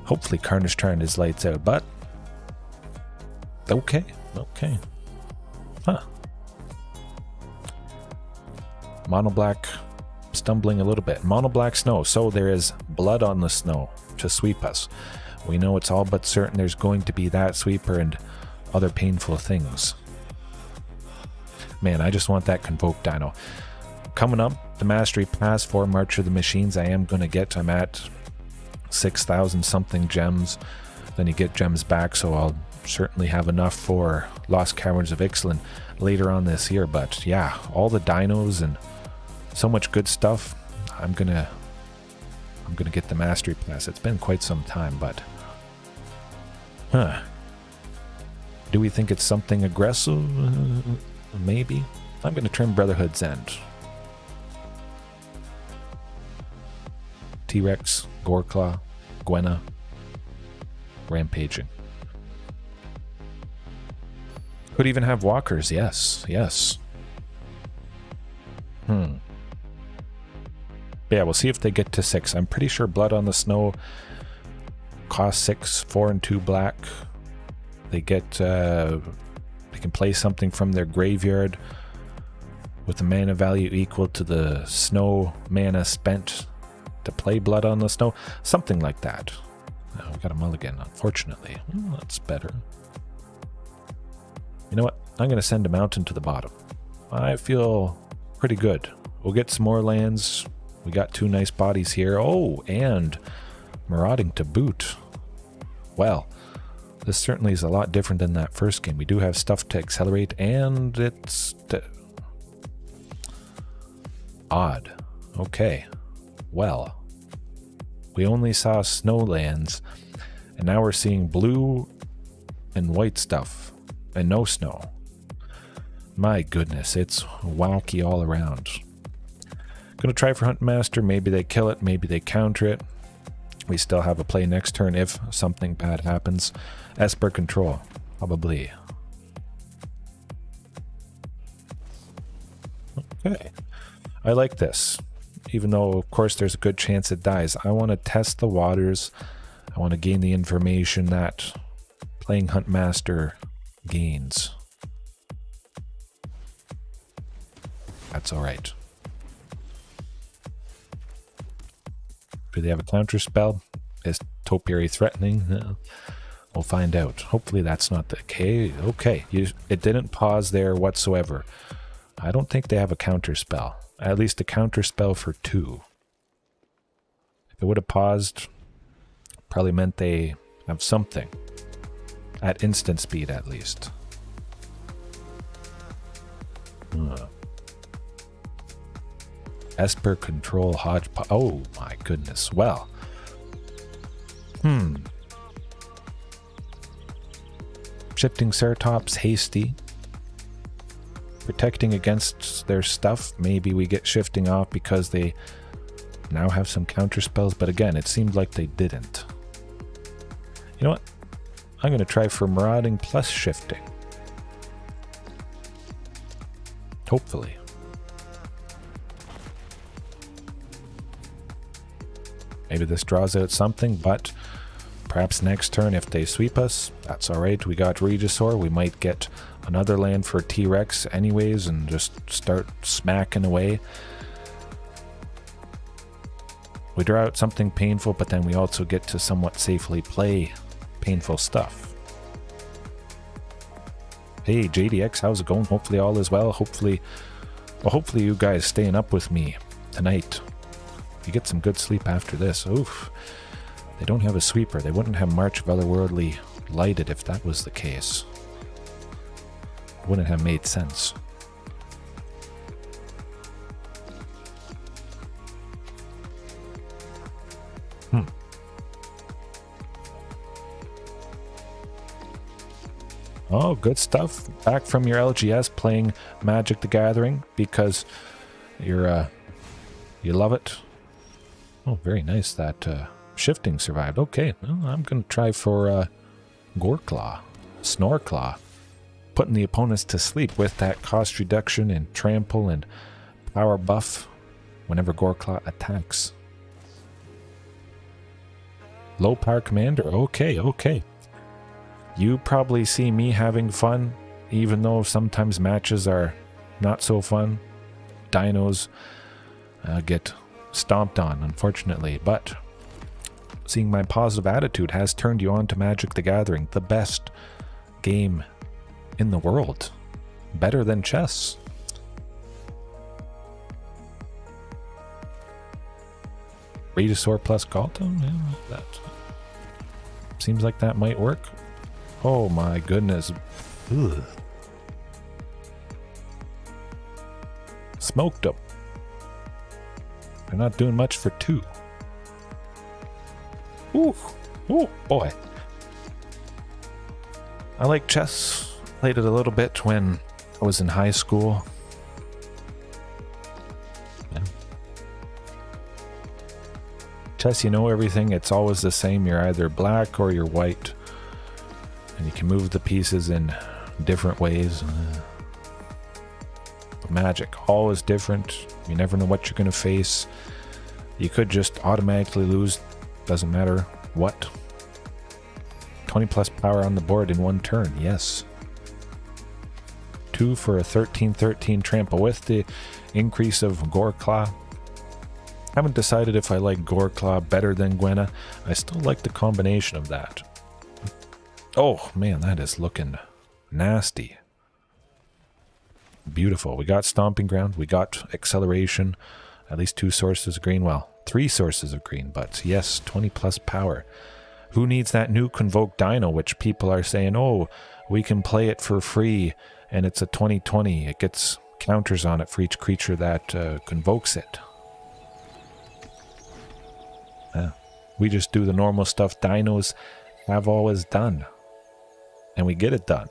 Hopefully Carnage Tyrant is lights out, but okay. Huh. Mono black stumbling a little bit. Mono black snow, so there is blood on the snow to sweep us. We know it's all but certain there's going to be that sweeper and other painful things. Man, I just want that Convoke Dino. Coming up, the Mastery Pass for March of the Machines I am going to get. I'm at 6,000 something gems. Then you get gems back, so I'll certainly have enough for Lost Caverns of Ixalan later on this year. But yeah, all the dinos and so much good stuff. I'm gonna get the Mastery Pass. It's been quite some time, but do we think it's something aggressive? Maybe. I'm gonna trim Brotherhood's End. T-Rex, Goreclaw, Gwenna, Rampaging. Could even have walkers, yes. Yeah, we'll see if they get to 6. I'm pretty sure Blood on the Snow costs 6, 4 and 2 black. They get, they can play something from their graveyard with a mana value equal to the snow mana spent to play Blood on the Snow. Something like that. Oh, we got a mulligan, unfortunately. Well, that's better. You know what? I'm going to send a mountain to the bottom. I feel pretty good. We'll get some more lands. We got 2 nice bodies here. Oh, and marauding to boot. Well, this certainly is a lot different than that first game. We do have stuff to accelerate, and it's odd. Okay. Well, we only saw snow lands, and now we're seeing blue and white stuff, and no snow. My goodness, it's wacky all around. Gonna try for Huntmaster. Maybe they kill it, maybe they counter it. We still have a play next turn if something bad happens. Esper Control, probably. Okay, I like this. Even though, of course, there's a good chance it dies. I want to test the waters. I want to gain the information that playing Huntmaster gains. That's alright. Do they have a counter spell? Is Topiary threatening? No. We'll find out. Hopefully that's not the case. Okay, it didn't pause there whatsoever. I don't think they have a counter spell. At least a counter spell for 2. If it would have paused, probably meant they have something. At instant speed, at least. Esper Control Hodgepodge. Oh my goodness. Well. Shifting Ceratops, Hasty. Protecting against their stuff. Maybe we get shifting off because they now have some counter spells. But again, it seemed like they didn't. You know what? I'm going to try for Marauding plus shifting. Hopefully. Maybe this draws out something, but perhaps next turn if they sweep us, that's alright. We got Regisaur. We might get another land for T-Rex anyways and just start smacking away. We draw out something painful, but then we also get to somewhat safely play painful stuff. Hey JDX, how's it going? Hopefully all is well. Hopefully Well, hopefully you guys staying up with me tonight. You get some good sleep after this. Oof. They don't have a sweeper. They wouldn't have March of Otherworldly lighted if that was the case. It wouldn't have made sense. Oh, good stuff. Back from your LGS playing Magic the Gathering because you're you love it. Oh, very nice. That shifting survived. Okay, well, I'm going to try for Goreclaw, Snoreclaw. Putting the opponents to sleep with that cost reduction and trample and power buff whenever Goreclaw attacks. Low power commander. Okay, okay. You probably see me having fun, even though sometimes matches are not so fun. Dinos get stomped on, unfortunately. But seeing my positive attitude has turned you on to Magic the Gathering, the best game in the world. Better than chess. Venusaur plus Galton? Yeah, that seems like that might work. Oh my goodness. Ugh. Smoked them. They're not doing much for 2. Ooh. Ooh, boy. I like chess. Played it a little bit when I was in high school. Yeah. Chess, you know everything. It's always the same. You're either black or you're white. And you can move the pieces in different ways. But Magic, always different. You never know what you're going to face. You could just automatically lose. Doesn't matter what. 20 plus power on the board in 1 turn. Yes. 2 for a 13/13 trample with the increase of Goreclaw. Haven't decided if I like Goreclaw better than Gwenna. I still like the combination of that. Oh, man, that is looking nasty. Beautiful. We got Stomping Ground. We got Acceleration. At least 2 sources of green. Well, 3 sources of green, but yes, 20 plus power. Who needs that new Convoke Dino, which people are saying, oh, we can play it for free, and it's a 20/20. It gets counters on it for each creature that convokes it. We just do the normal stuff dinos have always done. And we get it done.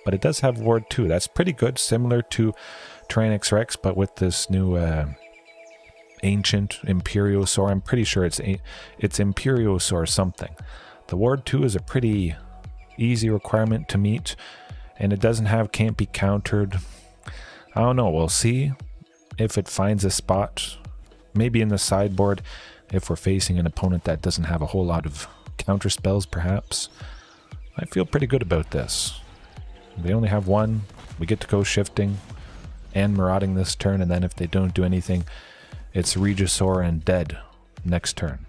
But it does have Ward 2. That's pretty good, similar to Tyrannix Rex, but with this new Ancient Imperiosaur. I'm pretty sure it's Imperiosaur something. The Ward 2 is a pretty easy requirement to meet, and it doesn't have can't be countered. I don't know. We'll see if it finds a spot, maybe in the sideboard, if we're facing an opponent that doesn't have a whole lot of counter spells, perhaps. I feel pretty good about this. They only have 1. We get to go shifting and marauding this turn, and then if they don't do anything, it's Regisaur and dead next turn.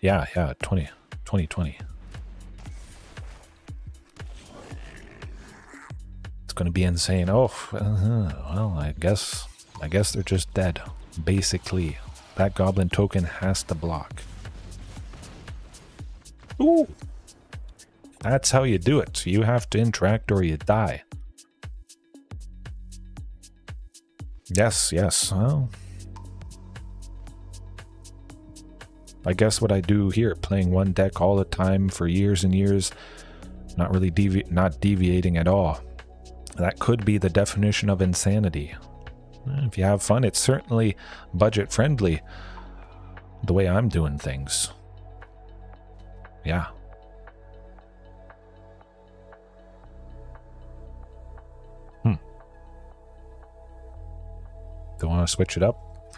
Yeah, 2020. It's going to be insane. Oh, well, I guess they're just dead. Basically, that goblin token has to block. Ooh! That's how you do it. You have to interact or you die. Yes. Well, I guess what I do here, playing 1 deck all the time for years and years, not really not deviating at all. That could be the definition of insanity. If you have fun, it's certainly budget friendly the way I'm doing things. Yeah. Do I want to switch it up?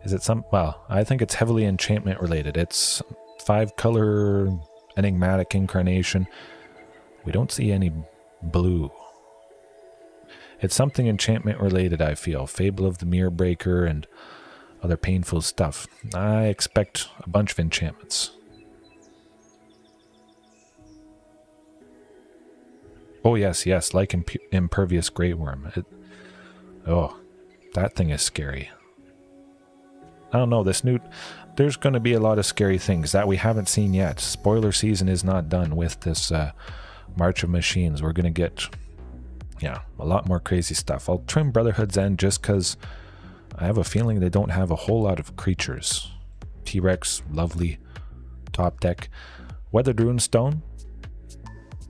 Is it some... Well, I think it's heavily enchantment related. It's 5-color Enigmatic Incarnation. We don't see any blue. It's something enchantment related, I feel. Fable of the Mirror Breaker and other painful stuff. I expect a bunch of enchantments. Oh, yes, yes, like Impervious Grey Worm. Oh, that thing is scary. I don't know, there's going to be a lot of scary things that we haven't seen yet. Spoiler season is not done with this March of Machines. We're going to get, yeah, a lot more crazy stuff. I'll trim Brotherhood's End just because I have a feeling they don't have a whole lot of creatures. T-Rex, lovely. Top deck. Weathered Runestone.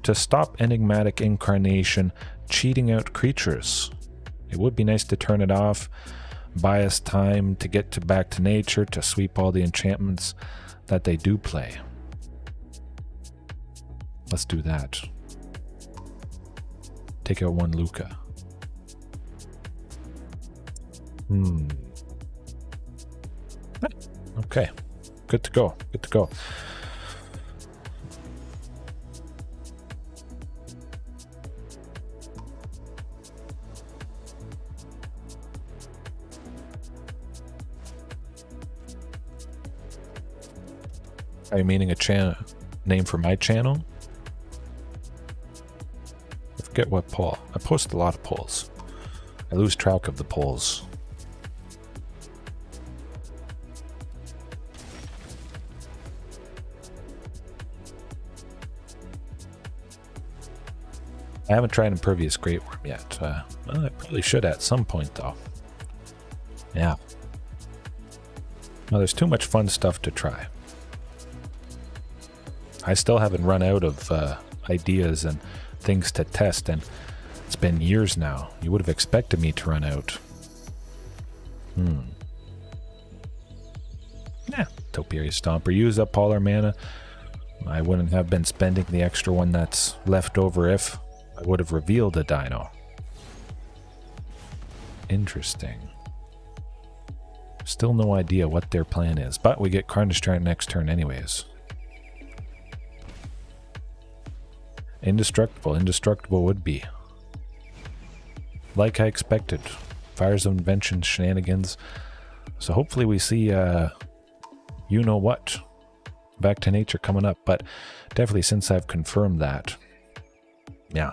To stop Enigmatic Incarnation cheating out creatures. It would be nice to turn it off, buy us time to get back to nature, to sweep all the enchantments that they do play. Let's do that. Take out one Luca. Okay. Good to go. Good to go. Are you meaning a name for my channel? I forget what poll. I post a lot of polls. I lose track of the polls. I haven't tried Impervious Great Worm yet. Well, I probably should at some point, though. Yeah. Well, there's too much fun stuff to try. I still haven't run out of ideas and things to test, and it's been years now. You would have expected me to run out. Yeah, Topiary Stomper. Use up all our mana. I wouldn't have been spending the extra one that's left over if I would have revealed a dino. Interesting. Still no idea what their plan is, but we get Carnage Giant next turn anyways. Indestructible. Indestructible would be. Like I expected. Fires of Invention shenanigans. So hopefully we see you know what. Back to nature coming up, but definitely since I've confirmed that. Yeah.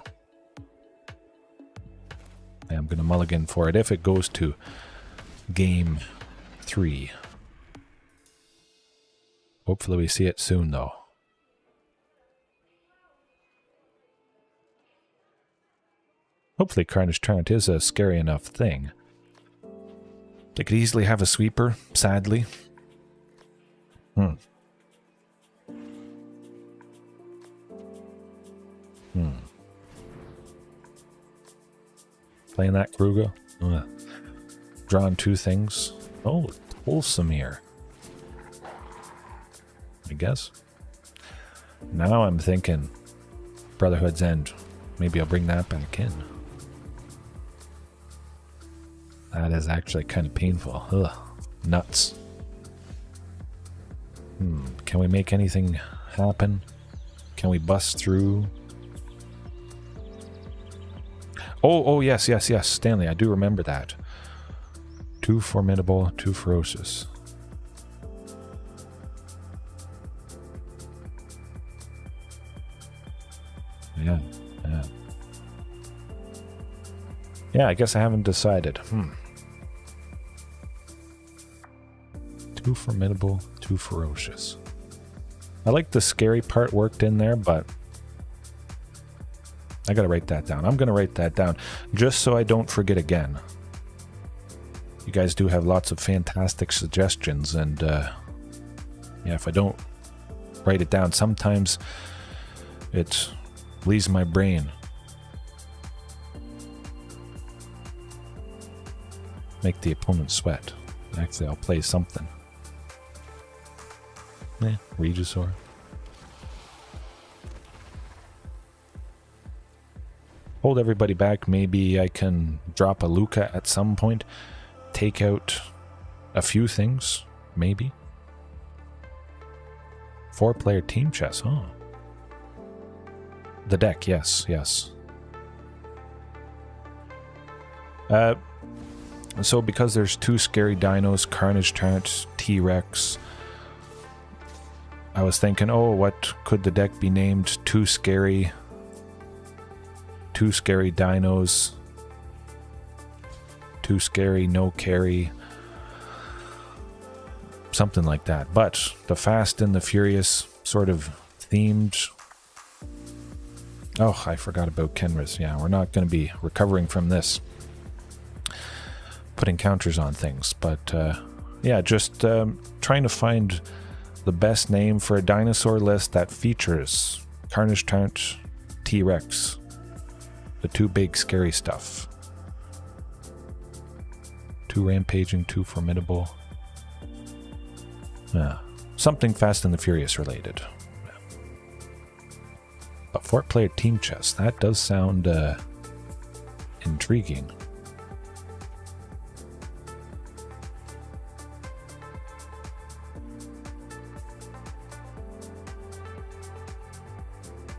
I'm going to mulligan for it if it goes to game 3. Hopefully we see it soon though. Hopefully Carnage Tyrant is a scary enough thing. They could easily have a sweeper, sadly. Playing that Gruul. Drawing 2 things. Oh, Tolsimir. I guess. Now I'm thinking Brotherhood's End. Maybe I'll bring that back in. That is actually kind of painful. Ugh. Nuts. Can we make anything happen? Can we bust through? Oh, yes. Stanley, I do remember that. 2 formidable, 2 ferocious. Yeah. Yeah, I guess I haven't decided. 2 formidable, 2 ferocious. I like the scary part worked in there, but I gotta write that down. I'm gonna write that down just so I don't forget again. You guys do have lots of fantastic suggestions, and yeah, if I don't write it down, sometimes it leaves my brain. Make the opponent sweat. Actually, I'll play something. Regisaur. Hold everybody back. Maybe I can drop a Luca at some point. Take out a few things, maybe. 4-player team chess, huh? The deck, yes. So because there's 2 scary dinos, Carnage Tyrant, T-Rex, I was thinking, oh, what could the deck be named? 2 scary. Too scary dinos. Too scary, no carry. Something like that. But the Fast and the Furious sort of themed. Oh, I forgot about Kenris. Yeah, we're not going to be recovering from this. Putting counters on things. But yeah, just trying to find the best name for a dinosaur list that features Carnage Taunt, T-Rex. The two big scary stuff. Too rampaging, too formidable. Yeah, something Fast and the Furious related. But 4-player team chess, that does sound intriguing.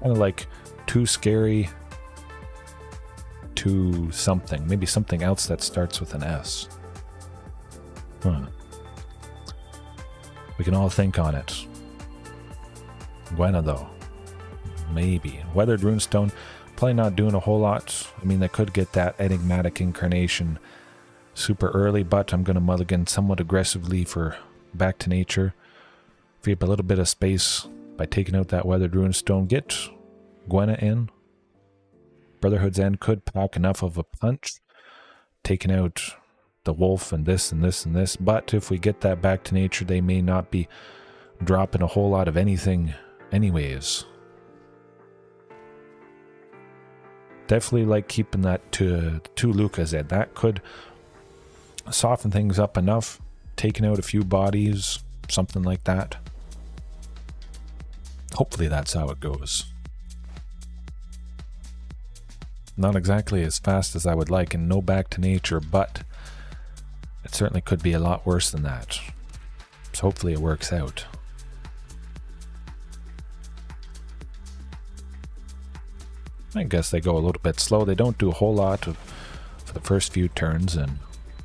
Kind of like too scary, too something. Maybe something else that starts with an S. Huh. We can all think on it. Gwenna, though. Maybe. Weathered Runestone, probably not doing a whole lot. I mean, they could get that Enigmatic Incarnation super early, but I'm going to mulligan somewhat aggressively for Back to Nature. Free up a little bit of space by taking out that Weathered Runestone. Get Gwenna in. Brotherhood's End could pack enough of a punch, taking out the wolf and this and this and this, but if we get that Back to Nature, they may not be dropping a whole lot of anything anyways. Definitely like keeping that to two Lucas in. That could soften things up enough, taking out a few bodies, something like that. Hopefully that's how it goes. Not exactly as fast as I would like, and no Back to Nature, but it certainly could be a lot worse than that. So hopefully it works out. I guess they go a little bit slow. They don't do a whole lot for the first few turns, and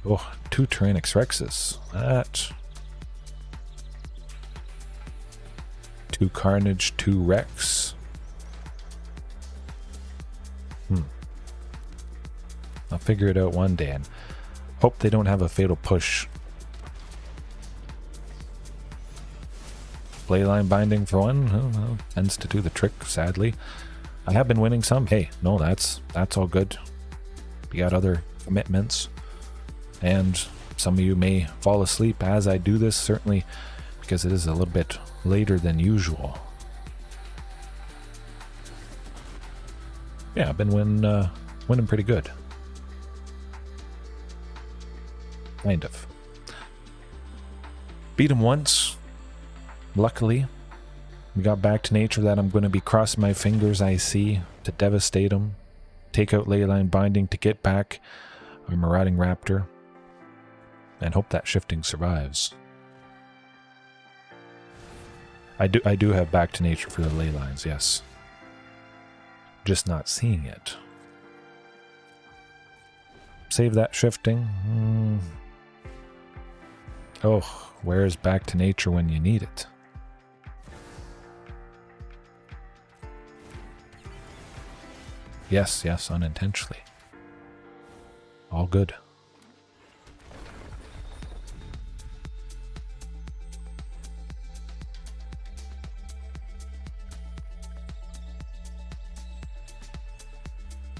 oh, 2 Tyrannosaurus Rexes. That 2 Carnage, 2 Rex. I'll figure it out one day and hope they don't have a fatal push. Leyline binding for one, well, tends to do the trick, sadly. I have been winning some. Hey, no, that's all good. We got other commitments, and some of you may fall asleep as I do this, certainly because it is a little bit later than usual. Yeah, I've been winning pretty good. Kind of. Beat him once. Luckily, we got Back to Nature that I'm going to be crossing my fingers, I see, to devastate him. Take out Leyline Binding to get back our Marauding Raptor. And hope that shifting survives. I do have Back to Nature for the Leylines, yes. Just not seeing it. Save that shifting. Oh, where's Back to Nature when you need it? Yes, unintentionally. All good.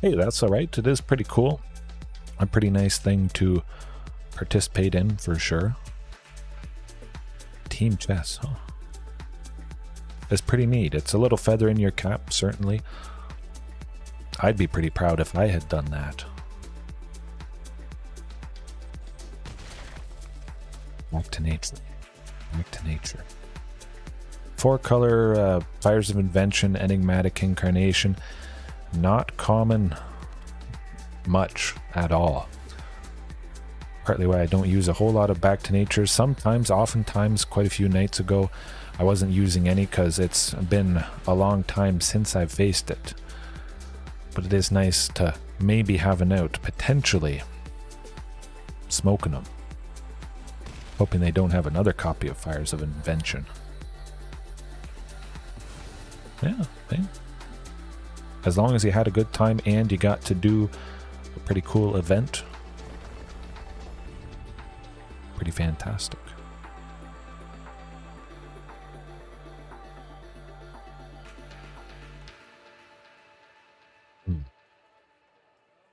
Hey, that's alright. It is pretty cool. A pretty nice thing to participate in, for sure. Team chess, huh? It's pretty neat. It's a little feather in your cap, certainly. I'd be pretty proud if I had done that. Back to nature. Back to nature. 4-color Fires of Invention, Enigmatic Incarnation. Not common much at all. Partly why I don't use a whole lot of Back to Nature. Sometimes, oftentimes, quite a few nights ago, I wasn't using any because it's been a long time since I've faced it. But it is nice to maybe have an out, potentially smoking them. Hoping they don't have another copy of Fires of Invention. Yeah, okay. 4 color Fires of Invention, Enigmatic Incarnation. Not common much at all. Partly why I don't use a whole lot of Back to Nature. Sometimes, oftentimes, quite a few nights ago, I wasn't using any because it's been a long time since I've faced it. But it is nice to maybe have an out, potentially smoking them. Hoping they don't have another copy of Fires of Invention. Yeah, okay. as long as you had a good time and you got to do a pretty cool event, pretty fantastic.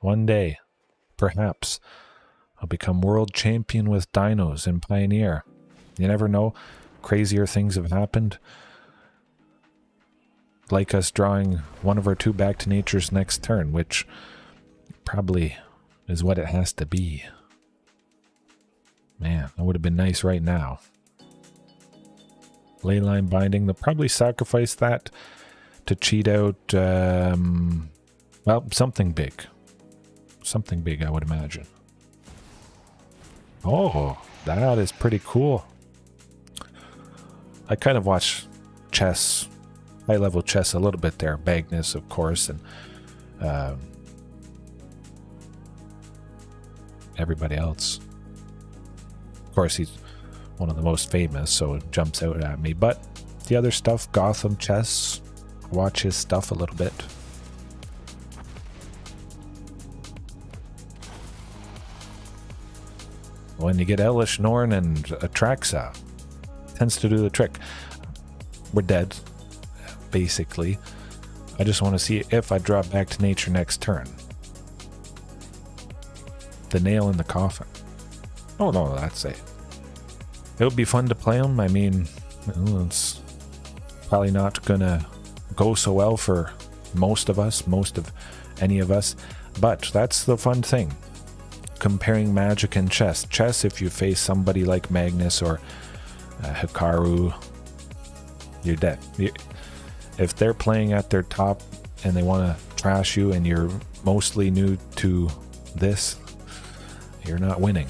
One day, perhaps, I'll become world champion with dinos in Pioneer. You never know, crazier things have happened. Like us drawing one of our 2 back to nature's next turn, which probably is what it has to be. Man, that would have been nice right now. Leyline binding, they'll probably sacrifice that to cheat out, well, something big. Something big, I would imagine. Oh, that is pretty cool. I kind of watch chess, high-level chess a little bit there. Magnus, of course, and everybody else. Of course, he's one of the most famous, so it jumps out at me. But the other stuff, Gotham chess, watch his stuff a little bit. When you get Elish, Norn, and Atraxa, tends to do the trick. We're dead, basically. I just want to see if I drop back to nature next turn. The nail in the coffin. Oh no, that's it. It would be fun to play them. I mean, it's probably not gonna go so well for most of us, most of any of us, but that's the fun thing. Comparing Magic and chess. Chess, if you face somebody like Magnus or Hikaru, you're dead. If they're playing at their top and they want to trash you and you're mostly new to this, you're not winning.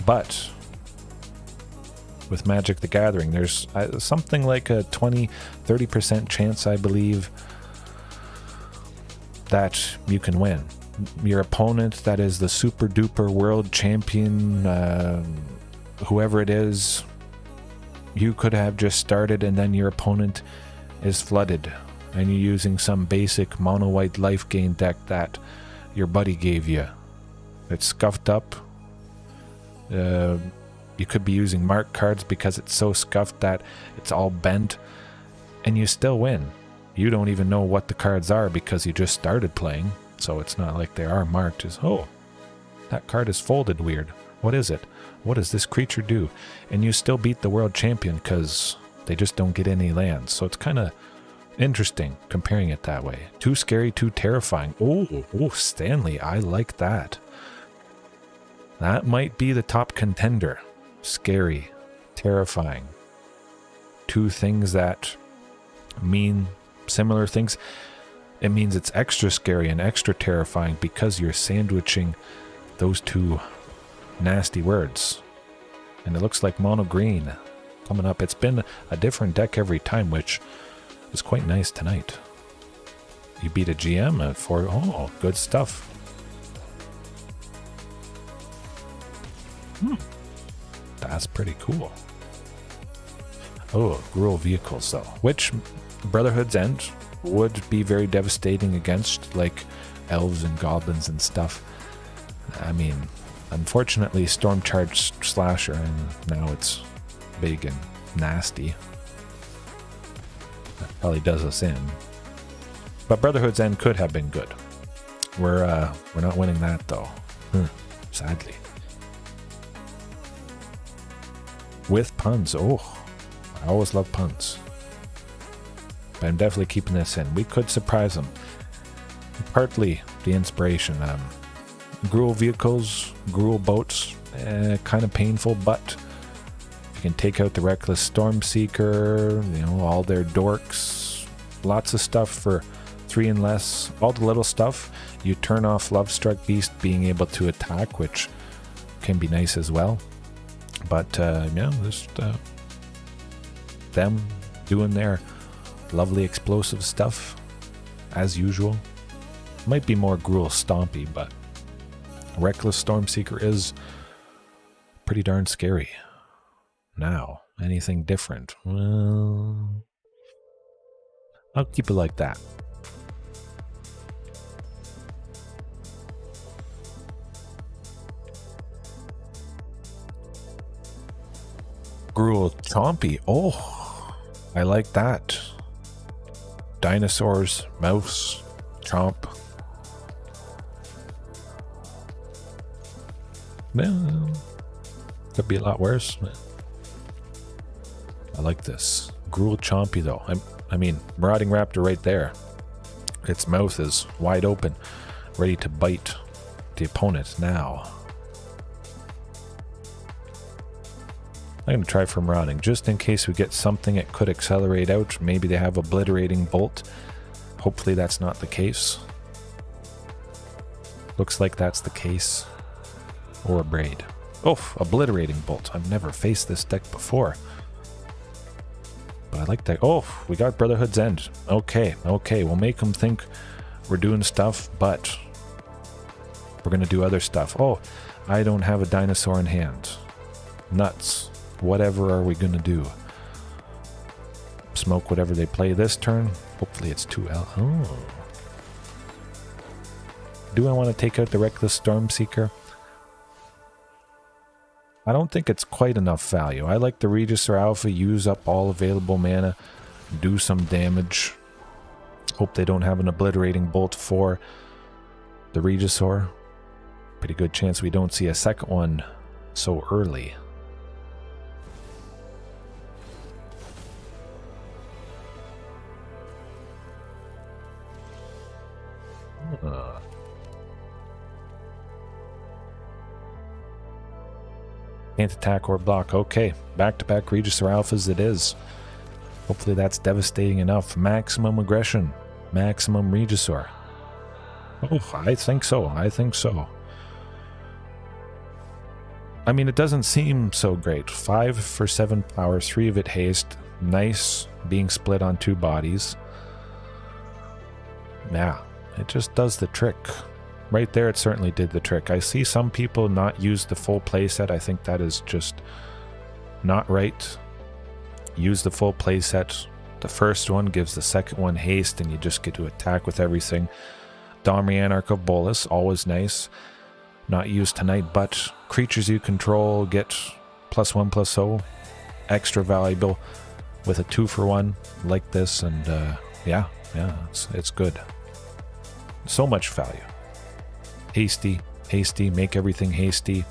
But with Magic the Gathering, there's something like a 20-30% chance, I believe, that you can win. Your opponent that is the super duper world champion, whoever it is, you could have just started and then your opponent is flooded and you're using some basic mono white life gain deck that your buddy gave you. It's scuffed up. You could be using mark cards because it's so scuffed that it's all bent and you still win. You don't even know what the cards are because you just started playing. So it's not like they are marked as, oh, that card is folded weird. What is it? What does this creature do? And you still beat the world champion because they just don't get any lands. So it's kind of interesting comparing it that way. Too scary, too terrifying. Oh, Stanley, I like that. That might be the top contender. Scary, terrifying. 2 things that mean similar things. It means it's extra scary and extra terrifying because you're sandwiching those 2 nasty words. And it looks like mono green coming up. It's been a different deck every time, which is quite nice tonight. You beat a GM at 4. Oh, good stuff. That's pretty cool. Oh, Gruul vehicles though, which Brotherhood's End would be very devastating against, like elves and goblins and stuff. I mean, unfortunately, Storm Charge Slasher, and now it's big and nasty. That probably does us in. But Brotherhood's End could have been good. We're not winning that though, sadly. With puns, oh, I always love puns. But I'm definitely keeping this in. We could surprise them. Partly the inspiration. Gruul vehicles, Gruul boats, kind of painful, but if you can take out the Reckless Stormseeker, you know, all their dorks, lots of stuff for 3 and less, all the little stuff. You turn off Lovestruck Beast being able to attack, which can be nice as well. But yeah, just them doing their lovely explosive stuff as usual. Might be more Gruul stompy, but Reckless Stormseeker is pretty darn scary. Now, anything different? Well, I'll keep it like that. Gruul Chompy. Oh, I like that. Dinosaurs, mouse, chomp. Well, could be a lot worse. I like this. Gruul Chompy though. I mean, Marauding Raptor right there. Its mouth is wide open, ready to bite the opponent now. I'm going to try for Marauding, just in case we get something it could accelerate out. Maybe they have Obliterating Bolt. Hopefully that's not the case. Looks like that's the case. Or a Braid. Oh, Obliterating Bolt. I've never faced this deck before. But I like that. Oh, we got Brotherhood's End. Okay, okay. We'll make them think we're doing stuff, but we're going to do other stuff. Oh, I don't have a dinosaur in hand. Nuts. Whatever are we going to do? Smoke whatever they play this turn. Hopefully it's 2L. Oh. Do I want to take out the Reckless Stormseeker? I don't think it's quite enough value. I like the Regisaur Alpha, use up all available mana, do some damage. Hope they don't have an Obliterating Bolt for the Regisaur. Pretty good chance we don't see a second one so early. Can't attack or block. Okay, back-to-back Regisaur Alphas it is. Hopefully that's devastating enough. Maximum aggression. Maximum Regisaur. Oh, I think so. I think so. I mean, it doesn't seem so great. 5 for 7 power, 3 of it haste. Nice being split on 2 bodies. Yeah, it just does the trick. Right there, it certainly did the trick. I see some people not use the full playset. I think that is just not right. Use the full playset. The first one gives the second one haste, and you just get to attack with everything. Domri Anarch of Bolas, always nice. Not used tonight, but creatures you control get +1/+0. Extra valuable with a 2-for-1 like this, and yeah, it's good. So much value. Hasty, make everything hasty.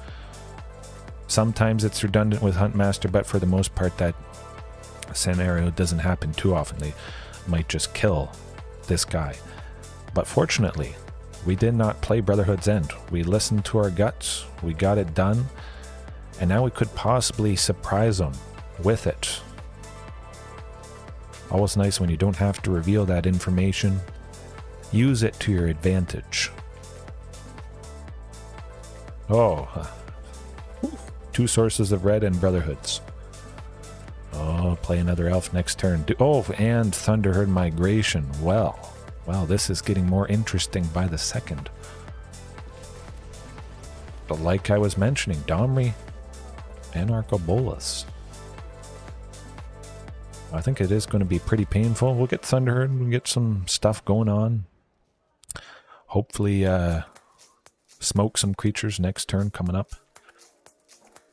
Sometimes it's redundant with Huntmaster, but for the most part that scenario doesn't happen too often. They might just kill this guy. But fortunately, we did not play Brotherhood's End. We listened to our guts, we got it done, and now we could possibly surprise them with it. Always nice when you don't have to reveal that information. Use it to your advantage. Oh, 2 sources of red and Brotherhoods. Oh, play another elf next turn. Oh, and Thunderherd Migration. Well, this is getting more interesting by the second. But like I was mentioning, Domri, Anarch of Bolas. I think it is going to be pretty painful. We'll get Thunderherd, we'll get some stuff going on. Hopefully, smoke some creatures next turn coming up.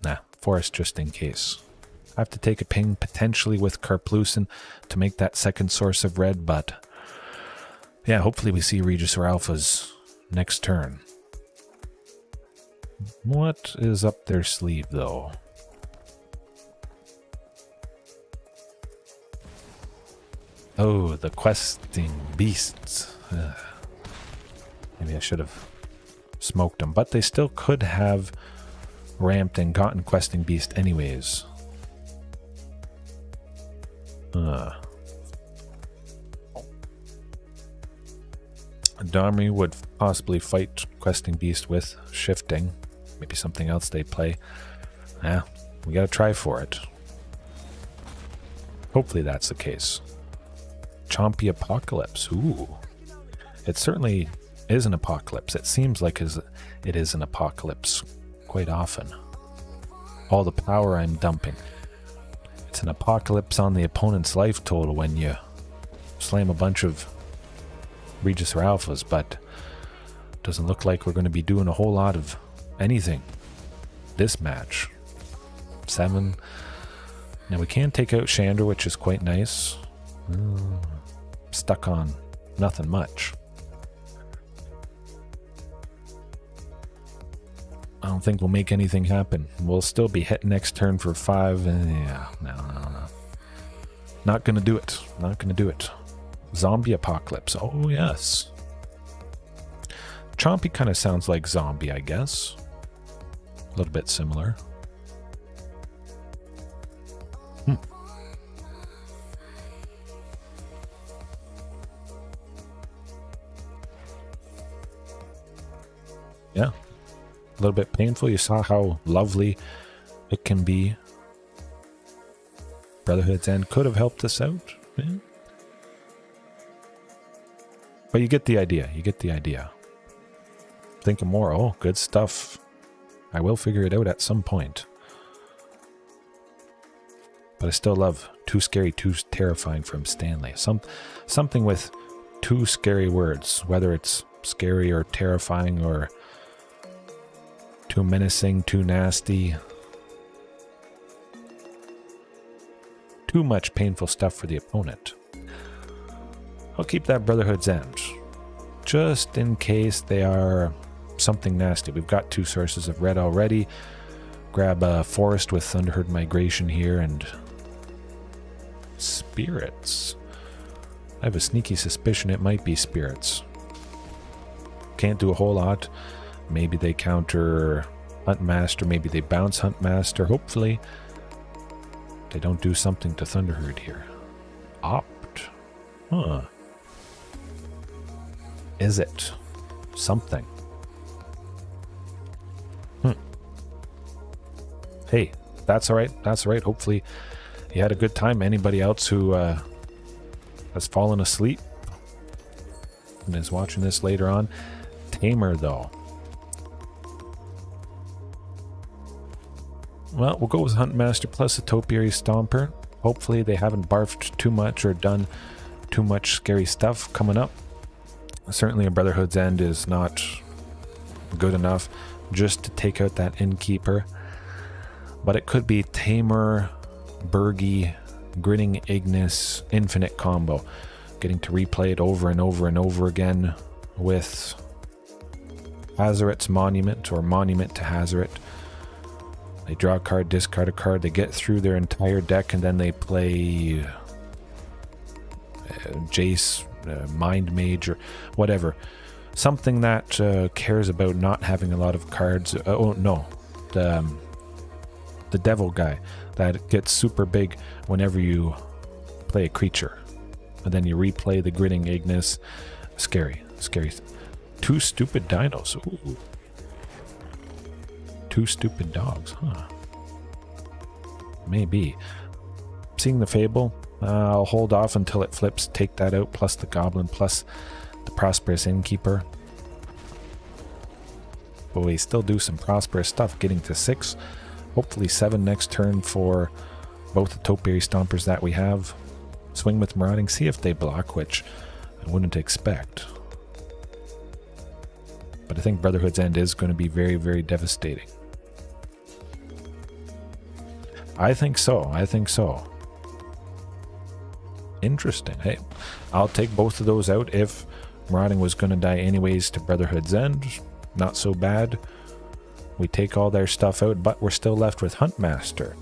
Nah, forest just in case. I have to take a ping potentially with Karplusin to make that second source of red, but yeah, hopefully we see Regisaur Alphas next turn. What is up their sleeve though? Oh, the questing beasts. Maybe I should have smoked them, but they still could have ramped and gotten questing beast anyways. Domri would possibly fight questing beast with shifting. Maybe something else they play. Yeah, we gotta try for it. Hopefully that's the case. Chompy Apocalypse. Ooh. It certainly is an apocalypse. It seems like it is an apocalypse quite often. All the power I'm dumping. It's an apocalypse on the opponent's life total when you slam a bunch of Regisaur Alphas, but it doesn't look like we're going to be doing a whole lot of anything this match. 7 Now we can take out Chandra, which is quite nice. Stuck on nothing much. I don't think we'll make anything happen. We'll still be hit next turn for 5. Yeah, no. Not gonna do it. Not gonna do it. Zombie apocalypse. Oh, yes. Chompy kind of sounds like zombie, I guess. A little bit similar. Yeah. A little bit painful. You saw how lovely it can be. Brotherhood's End could have helped us out. Yeah. But you get the idea. You get the idea. Thinking more. Oh, good stuff. I will figure it out at some point. But I still love Too Scary, Too Terrifying from Stanley. Something with 2 scary words. Whether it's scary or terrifying or too menacing, too nasty. Too much painful stuff for the opponent. I'll keep that Brotherhood's End. Just in case they are something nasty. We've got 2 sources of red already. Grab a forest with Thunderherd Migration here and spirits. I have a sneaky suspicion it might be spirits. Can't do a whole lot. Maybe they counter Huntmaster. Maybe they bounce Huntmaster. Hopefully they don't do something to Thunderherd here. Opt. Huh. Is it something? Hey, that's all right. That's all right. Hopefully you had a good time. Anybody else who has fallen asleep and is watching this later on. Temur, though. Well, we'll go with Huntmaster plus a Topiary Stomper. Hopefully they haven't barfed too much or done too much scary stuff coming up. Certainly a Brotherhood's End is not good enough just to take out that Innkeeper. But it could be Temur, Bergie, Grinning Ignis, Infinite combo. Getting to replay it over and over and over again with Hazoret's Monument or Monument to Hazoret. They draw a card, discard a card, they get through their entire deck, and then they play Jace, Mind Mage, or whatever. Something that cares about not having a lot of cards. Oh, no. The Devil guy that gets super big whenever you play a creature. And then you replay the Grinning Ignis. Scary. Scary. 2 stupid dinos. Ooh. 2 stupid dogs, huh? Maybe. Seeing the Fable, I'll hold off until it flips. Take that out, plus the Goblin, plus the Prosperous Innkeeper. But we still do some prosperous stuff, getting to 6. Hopefully 7 next turn for both the Topiary Stompers that we have. Swing with Marauding, see if they block, which I wouldn't expect. But I think Brotherhood's End is going to be very, very devastating. I think so. I think so. Interesting. Hey, I'll take both of those out. If Marauding was going to die anyways to Brotherhood's End, not so bad. We take all their stuff out, but we're still left with Huntmaster.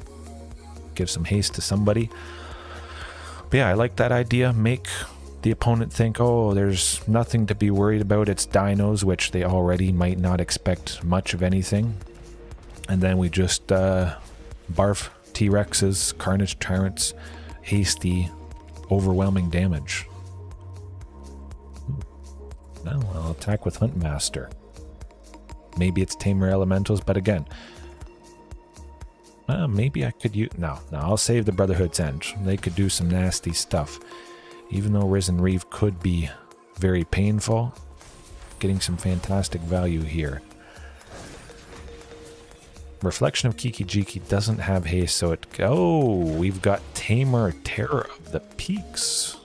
Give some haste to somebody. But yeah, I like that idea. Make the opponent think, oh, there's nothing to be worried about. It's dinos, which they already might not expect much of anything. And then we just barf T-Rexes, Carnage Tyrants, hasty, overwhelming damage. Now I'll attack with Huntmaster. Maybe it's Temur Elementals, but again, maybe I could use... No, I'll save the Brotherhood's End. They could do some nasty stuff. Even though Risen Reeve could be very painful, getting some fantastic value here. Reflection of Kiki Jiki doesn't have haste, so it... Oh, we've got Temur, Terror of the Peaks.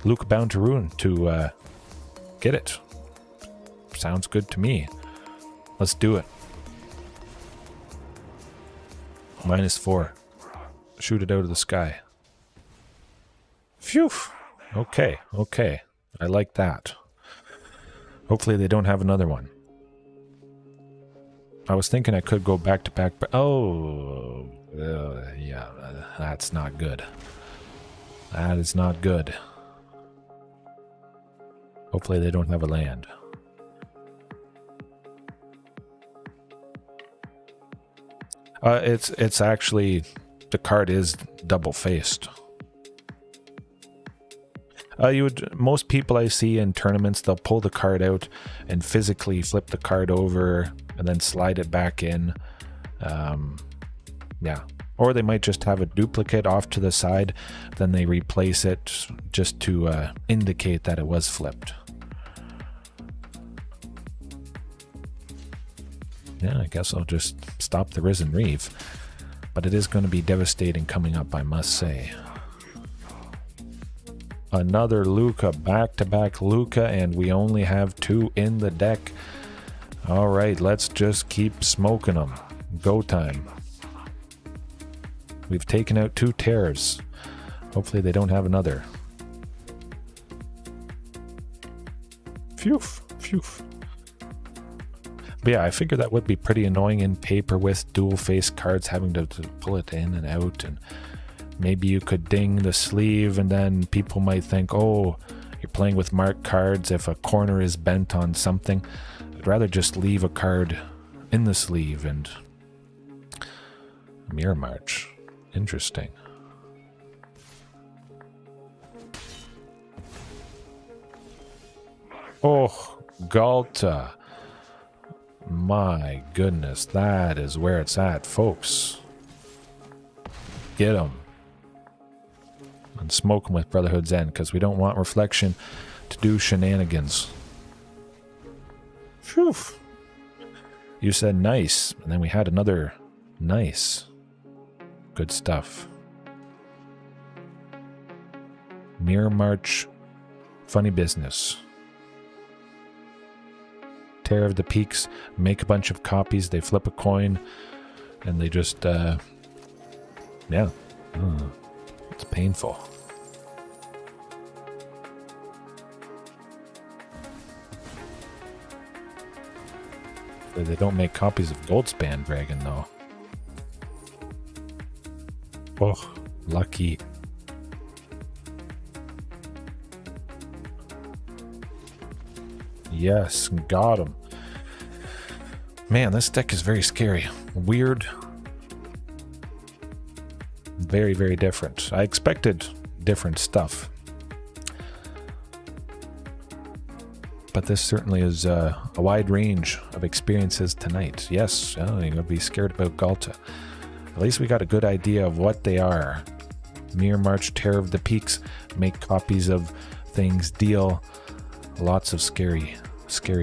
Luke bound to ruin to get it. Sounds good to me. Let's do it. -4. Shoot it out of the sky. Phew. Okay, okay. I like that. Hopefully they don't have another one. I was thinking I could go back to back, but oh, yeah, that's not good. That is not good. Hopefully they don't have a land. It's actually, the card is double-faced. Most people I see in tournaments, they'll pull the card out and physically flip the card over and then slide it back in. Yeah. Or they might just have a duplicate off to the side, then they replace it just to indicate that it was flipped. Yeah, I guess I'll just stop the Risen Reeve. But it is going to be devastating coming up, I must say. Another Luca, back-to-back Luca, and we only have 2 in the deck. All right, let's just keep smoking them. Go time. We've taken out 2 Terrors. Hopefully they don't have another. Phew, phew. But yeah, I figured that would be pretty annoying in paper with dual-face cards, having to pull it in and out, and maybe you could ding the sleeve and then people might think, oh, you're playing with marked cards if a corner is bent on something. I'd rather just leave a card in the sleeve. And Mirror March. Interesting. Oh, Galta. My goodness, that is where it's at, folks. Get them. And smoke them with Brotherhood's End, because we don't want Reflection to do shenanigans. Phew. You said nice, and then we had another nice. Good stuff. Mirror March, funny business. Terror of the Peaks, make a bunch of copies, they flip a coin, and they just, yeah. It's painful. They don't make copies of Goldspan Dragon, though. Oh, lucky. Yes, got him. Man, this deck is very scary. Weird. Very, very different. I expected different stuff. But this certainly is a wide range of experiences tonight. Yes, you're going to be scared about Galta. At least we got a good idea of what they are. Mirror March, Terror of the Peaks, make copies of things, deal lots of scary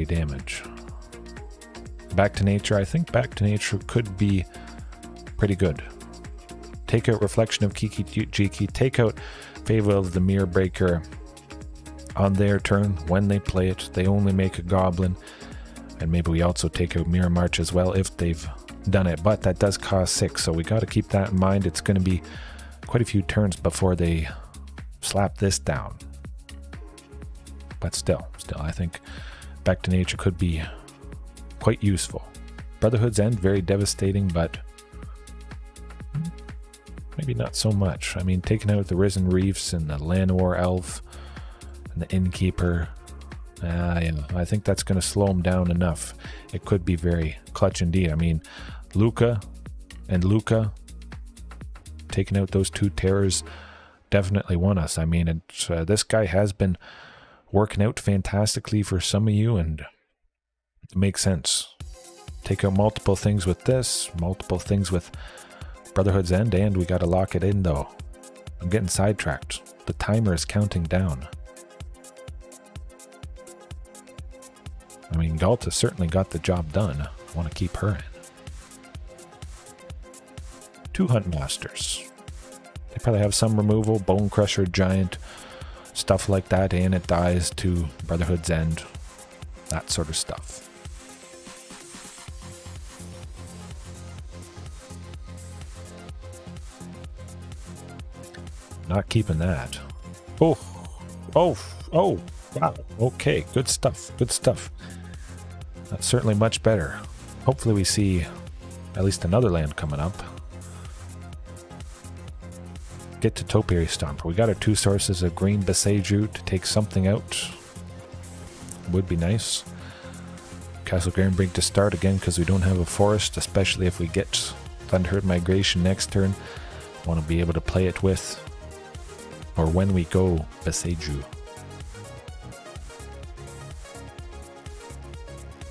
damage. Back to Nature, I think Back to Nature could be pretty good. Take out Reflection of Kiki Jiki, take out Favor of the Mirror Breaker. On their turn, when they play it, they only make a Goblin. And maybe we also take out Mirror March as well if they've done it. But that does cost 6, so we got to keep that in mind. It's going to be quite a few turns before they slap this down. But still, I think Back to Nature could be quite useful. Brotherhood's End, very devastating, but maybe not so much. I mean, taking out the Risen Reefs and the Llanowar Elf and the Innkeeper, yeah, I think that's going to slow them down enough. It could be very clutch indeed. I mean, Luca and Luca, taking out those 2 Terrors definitely won us. I mean, this guy has been working out fantastically for some of you, and it makes sense. Take out multiple things with this, multiple things with Brotherhood's End, and we got to lock it in, though. I'm getting sidetracked. The timer is counting down. I mean, Galta certainly got the job done. I want to keep her in. 2 Hunt Masters. They probably have some removal, Bone Crusher, Giant, stuff like that, and it dies to Brotherhood's End. That sort of stuff. Not keeping that. Oh, oh, oh, wow. Okay, good stuff, good stuff. That's certainly much better. Hopefully we see at least another land coming up. Get to Topiary Stomper. We got our 2 sources of green Boseiju to take something out. Would be nice. Castle Grandbrink to start again because we don't have a forest, especially if we get Thunderherd Migration next turn. Want to be able to play it with, or when we go, Boseiju.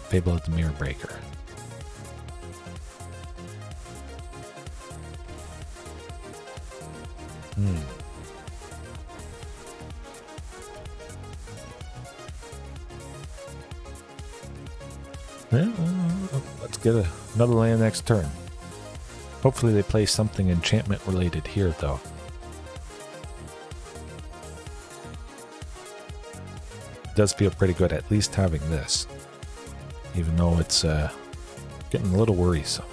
Fable of the Mirror Breaker. Yeah, let's get another land next turn. Hopefully they play something enchantment related here, though. It does feel pretty good at least having this, even though it's getting a little worrisome.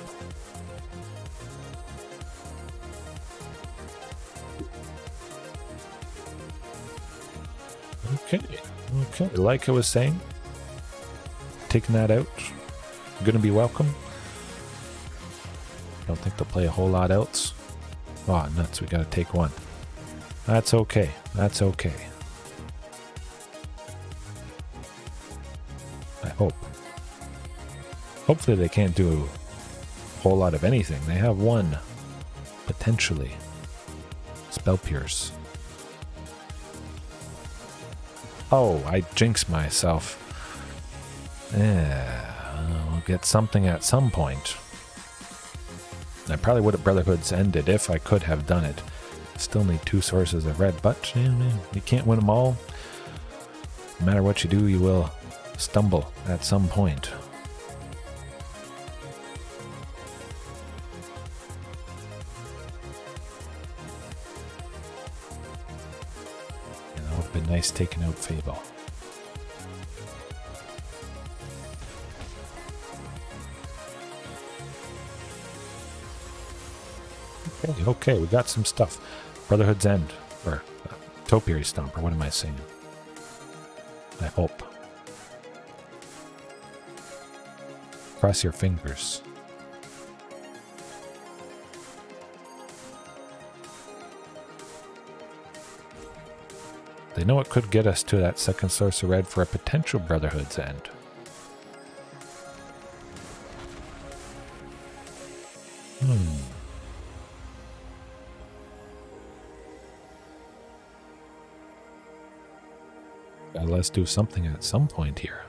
Okay, like I was saying, taking that out, gonna be welcome. Don't think they'll play a whole lot else. Oh, nuts, we gotta take one. That's okay, that's okay. I hope. Hopefully they can't do a whole lot of anything. They have one, potentially. Spell Pierce. Oh, I jinxed myself. Yeah, I'll get something at some point. I probably would have Brotherhood's ended if I could have done it. Still need 2 sources of red, but you can't win them all. No matter what you do, you will stumble at some point. And that would have been nice taking out Fable. Okay, we got some stuff. Brotherhood's End, or Topiary Stomper, what am I saying? I hope. Cross your fingers. They know it could get us to that second source of red for a potential Brotherhood's End. Let's do something at some point here.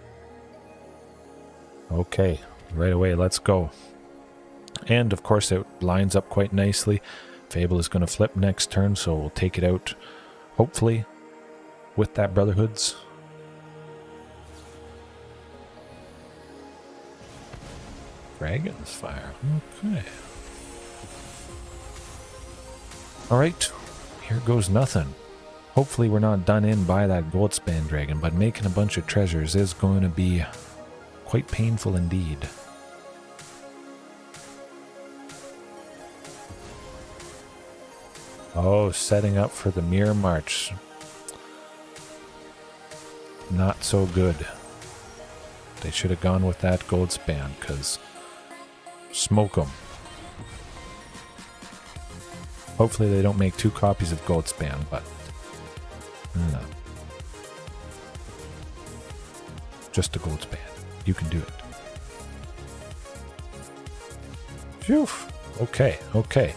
Okay, right away, let's go. And of course it lines up quite nicely. Fable is going to flip next turn, so we'll take it out, hopefully, with that Brotherhood's. Dragon's Fire, okay. Alright, here goes nothing. Hopefully we're not done in by that Goldspan Dragon, but making a bunch of treasures is going to be quite painful indeed. Oh, setting up for the Mirror March. Not so good. They should have gone with that Goldspan, because smoke them. Hopefully they don't make 2 copies of Goldspan, but no. Just a Goldspan. You can do it. Phew. Okay, okay.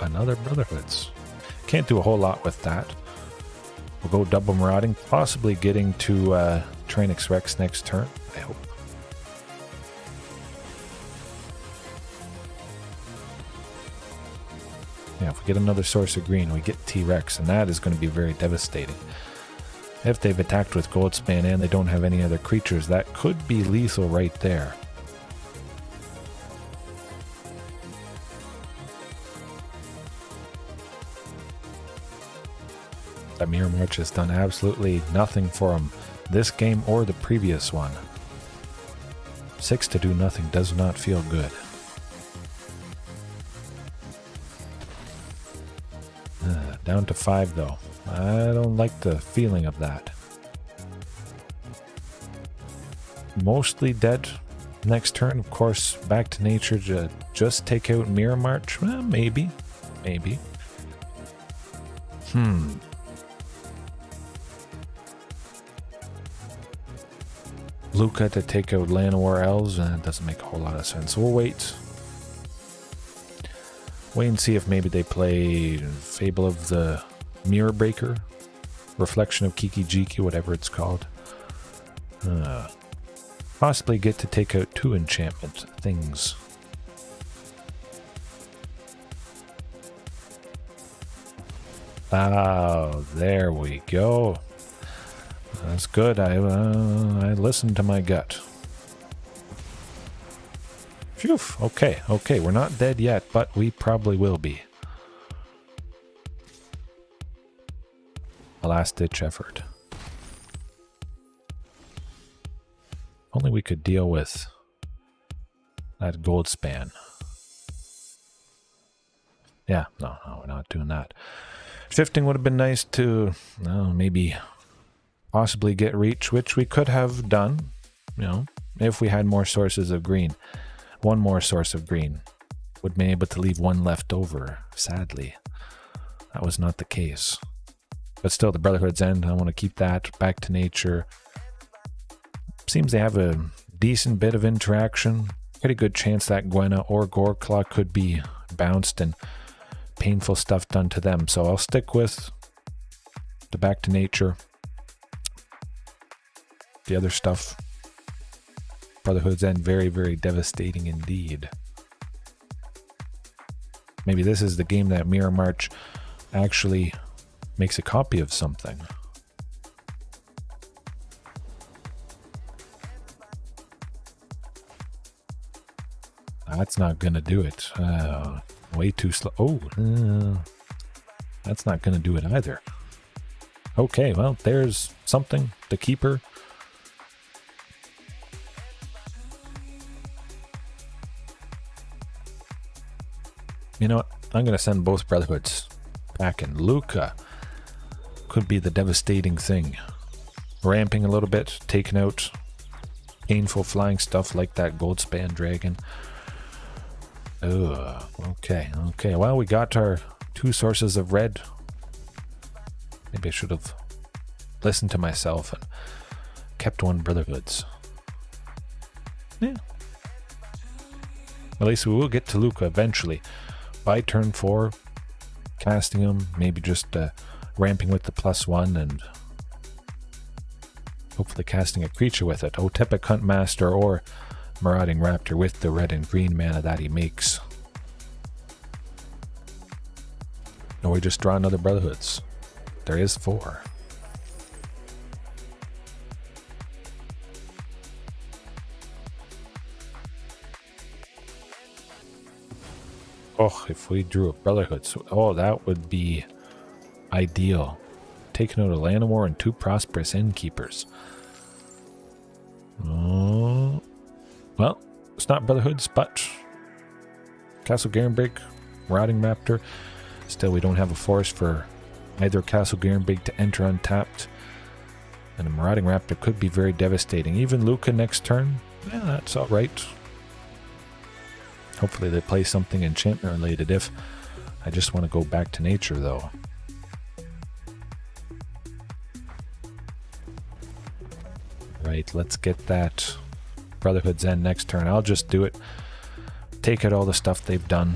Another Brotherhoods. Can't do a whole lot with that. We'll go double marauding, possibly getting to Tranix Rex next turn, I hope. Yeah, if we get another source of green, we get T-Rex, and that is going to be very devastating. If they've attacked with Goldspan and they don't have any other creatures, that could be lethal right there. That Mirror March has done absolutely nothing for him this game or the previous one. 6 to do nothing does not feel good. Down to 5 though. I don't like the feeling of that. Mostly dead next turn. Of course, back to nature to just take out Mirror March. Well, maybe. Maybe. Luca to take out Llanowar Elves. That doesn't make a whole lot of sense. We'll wait. Wait and see if maybe they play Fable of the Mirror Breaker. Reflection of Kiki Jiki, whatever it's called. Possibly get to take out 2 enchantment things. Oh, there we go. That's good. I listened to my gut. Phew. Okay, okay. We're not dead yet, but we probably will be. A last-ditch effort. Only we could deal with that gold span. Yeah, no, we're not doing that. Shifting would have been nice to, maybe possibly get reach, which we could have done, if we had more sources of green. One more source of green. Would have been able to leave 1 left over, sadly. That was not the case. But still, the Brotherhood's End, I want to keep that. Back to nature. Seems they have a decent bit of interaction. Pretty good chance that Gwenna or Goreclaw could be bounced and painful stuff done to them. So I'll stick with the back to nature. The other stuff, Brotherhood's End, very, very devastating indeed. Maybe this is the game that Mirror March actually makes a copy of something. That's not going to do it. Way too slow. Oh, that's not going to do it either. Okay, well, there's something. The Keeper. You know what? I'm going to send both Brotherhoods back in. Luca could be the devastating thing. Ramping a little bit, taking out painful flying stuff like that gold span dragon. Okay. Well, we got our 2 sources of red. Maybe I should have listened to myself and kept 1 Brotherhoods. Yeah. At least we will get to Luca eventually. By turn 4, casting him, maybe just ramping with the +1 and hopefully casting a creature with it. Otepic Huntmaster or Marauding Raptor with the red and green mana that he makes. Or we just draw another Brotherhoods. There is 4. Oh, if we drew a Brotherhood, that would be ideal. Taking out a Llanowar and 2 Prosperous Innkeepers. Oh. Well, it's not Brotherhoods, but Castle Garenbrig, Marauding Raptor. Still, we don't have a force for either Castle Garenbrig to enter untapped. And a Marauding Raptor could be very devastating. Even Luca next turn, yeah, that's alright. Hopefully they play something enchantment related. If I just want to go back to nature, though. Right, let's get that Brotherhood's End next turn. I'll just do it. Take out all the stuff they've done.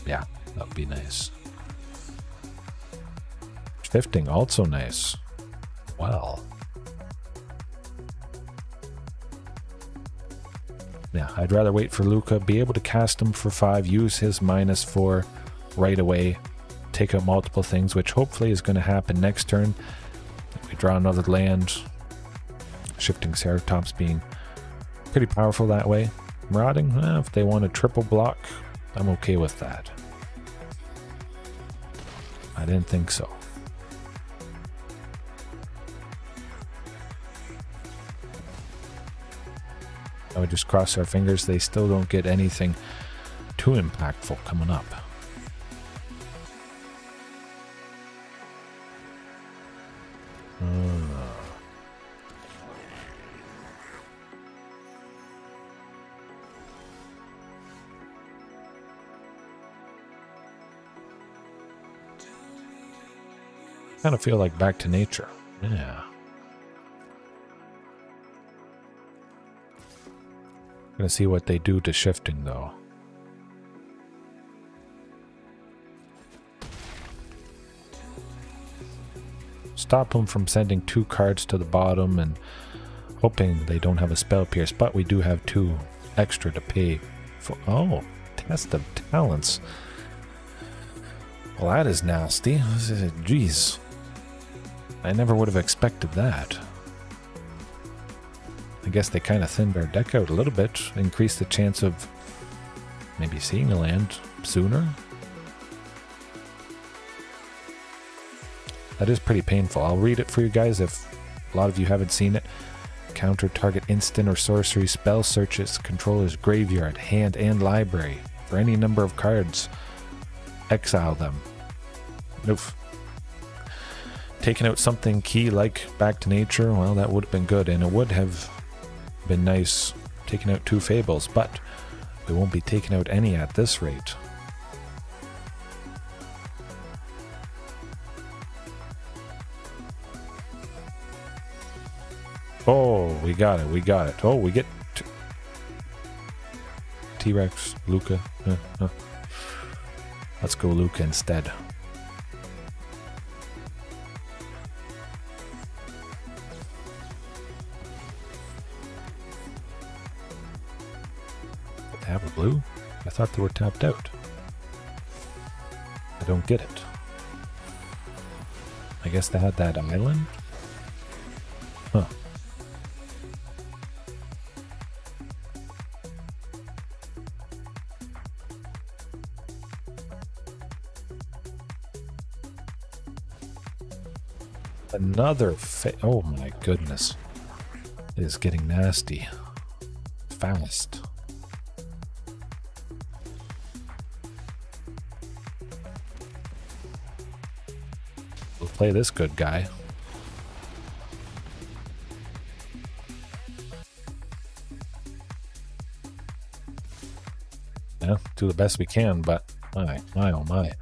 Yeah, that would be nice. Shifting, also nice. Well. Yeah, I'd rather wait for Luca, be able to cast him for 5, use his -4 right away, take out multiple things, which hopefully is going to happen next turn. We draw another land. Shifting Ceratops being pretty powerful that way. Marauding, if they want a triple block, I'm okay with that. I didn't think so. I would just cross our fingers they still don't get anything too impactful coming up. Kind of feel like back to nature. Yeah. Gonna see what they do to shifting though. Stop them from sending 2 cards to the bottom and hoping they don't have a spell pierce, but we do have 2 extra to pay for. Oh, test of talents. Well, that is nasty. Jeez. I never would have expected that. I guess they kind of thinned our deck out a little bit, increased the chance of maybe seeing a land sooner. That is pretty painful. I'll read it for you guys if a lot of you haven't seen it. Counter target instant or sorcery spell searches controller's graveyard, hand, and library for any number of cards. Exile them. Oof. Taking out something key like Back to Nature, well, that would have been good, and it would have been nice taking out 2 Fables, but we won't be taking out any at this rate. Oh, we got it, we got it. Oh, we get T-Rex, Luca. Let's go Luca instead. They have a blue? I thought they were tapped out. I don't get it. I guess they had that island? Huh. Another oh my goodness. It is getting nasty. Fast. We'll play this good guy. Yeah, do the best we can, but my oh my.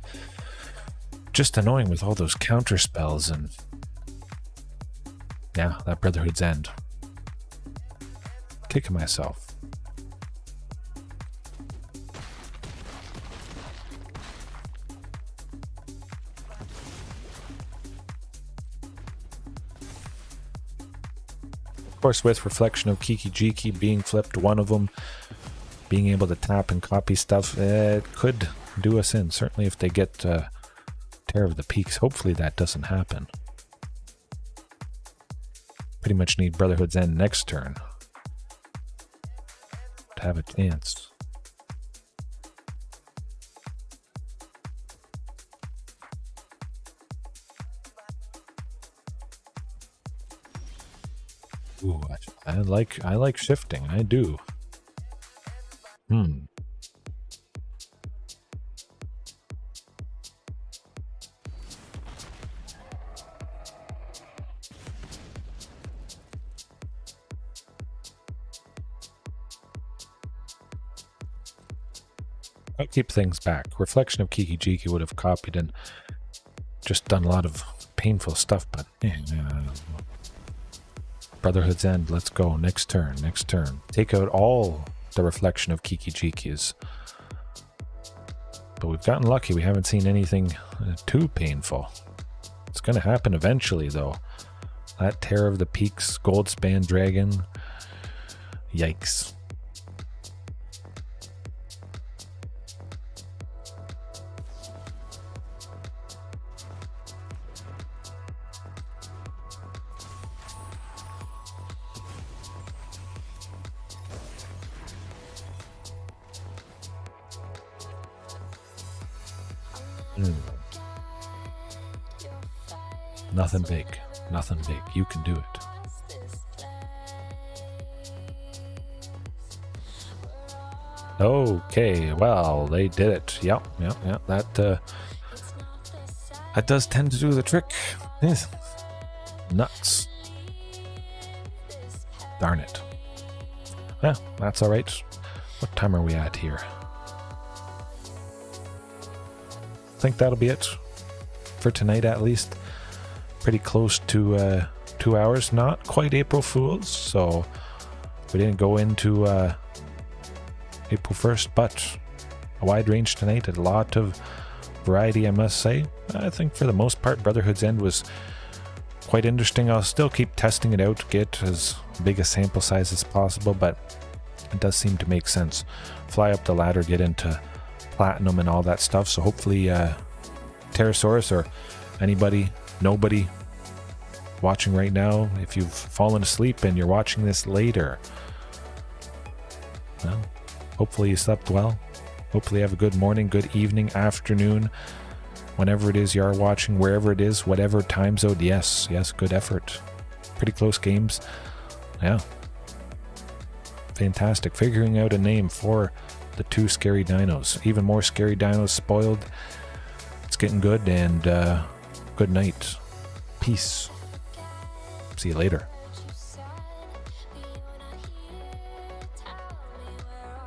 Just annoying with all those counter spells and yeah, that Brotherhood's End. Kicking myself. Of course, with Reflection of Kiki Jiki being flipped, one of them being able to tap and copy stuff, it could do us in. Certainly if they get Terror of the Peaks, hopefully that doesn't happen. Pretty much need Brotherhood's End next turn to have a chance. Ooh, I like shifting. I do. I'll keep things back. Reflection of Kiki Jiki would have copied and just done a lot of painful stuff, but Brotherhood's End, let's go. Next turn. Take out all the Reflection of Kiki Jikis. But we've gotten lucky. We haven't seen anything too painful. It's going to happen eventually, though. That Terror of the Peaks, Goldspan Dragon. Yikes. Nothing big. Nothing big. You can do it. Okay, well, they did it. Yep. That does tend to do the trick. Nuts. Darn it. Yeah, that's all right. What time are we at here? I think that'll be it for tonight, at least. pretty close to 2 hours. Not quite April Fools, so we didn't go into April 1st, but a wide range tonight. A lot of variety, I must say. I think for the most part, Brotherhood's End was quite interesting. I'll still keep testing it out, get as big a sample size as possible, but it does seem to make sense. Fly up the ladder, get into Platinum and all that stuff, so hopefully Pterosaurus or nobody watching right now, if you've fallen asleep and you're watching this later, well, hopefully you slept well. Hopefully you have a good morning, good evening, afternoon, whenever it is you are watching, wherever it is, whatever time zone. Yes, good effort. Pretty close games. Yeah. Fantastic. Figuring out a name for the 2 scary dinos. Even more scary dinos spoiled. It's getting good, and good night. Peace. See you later.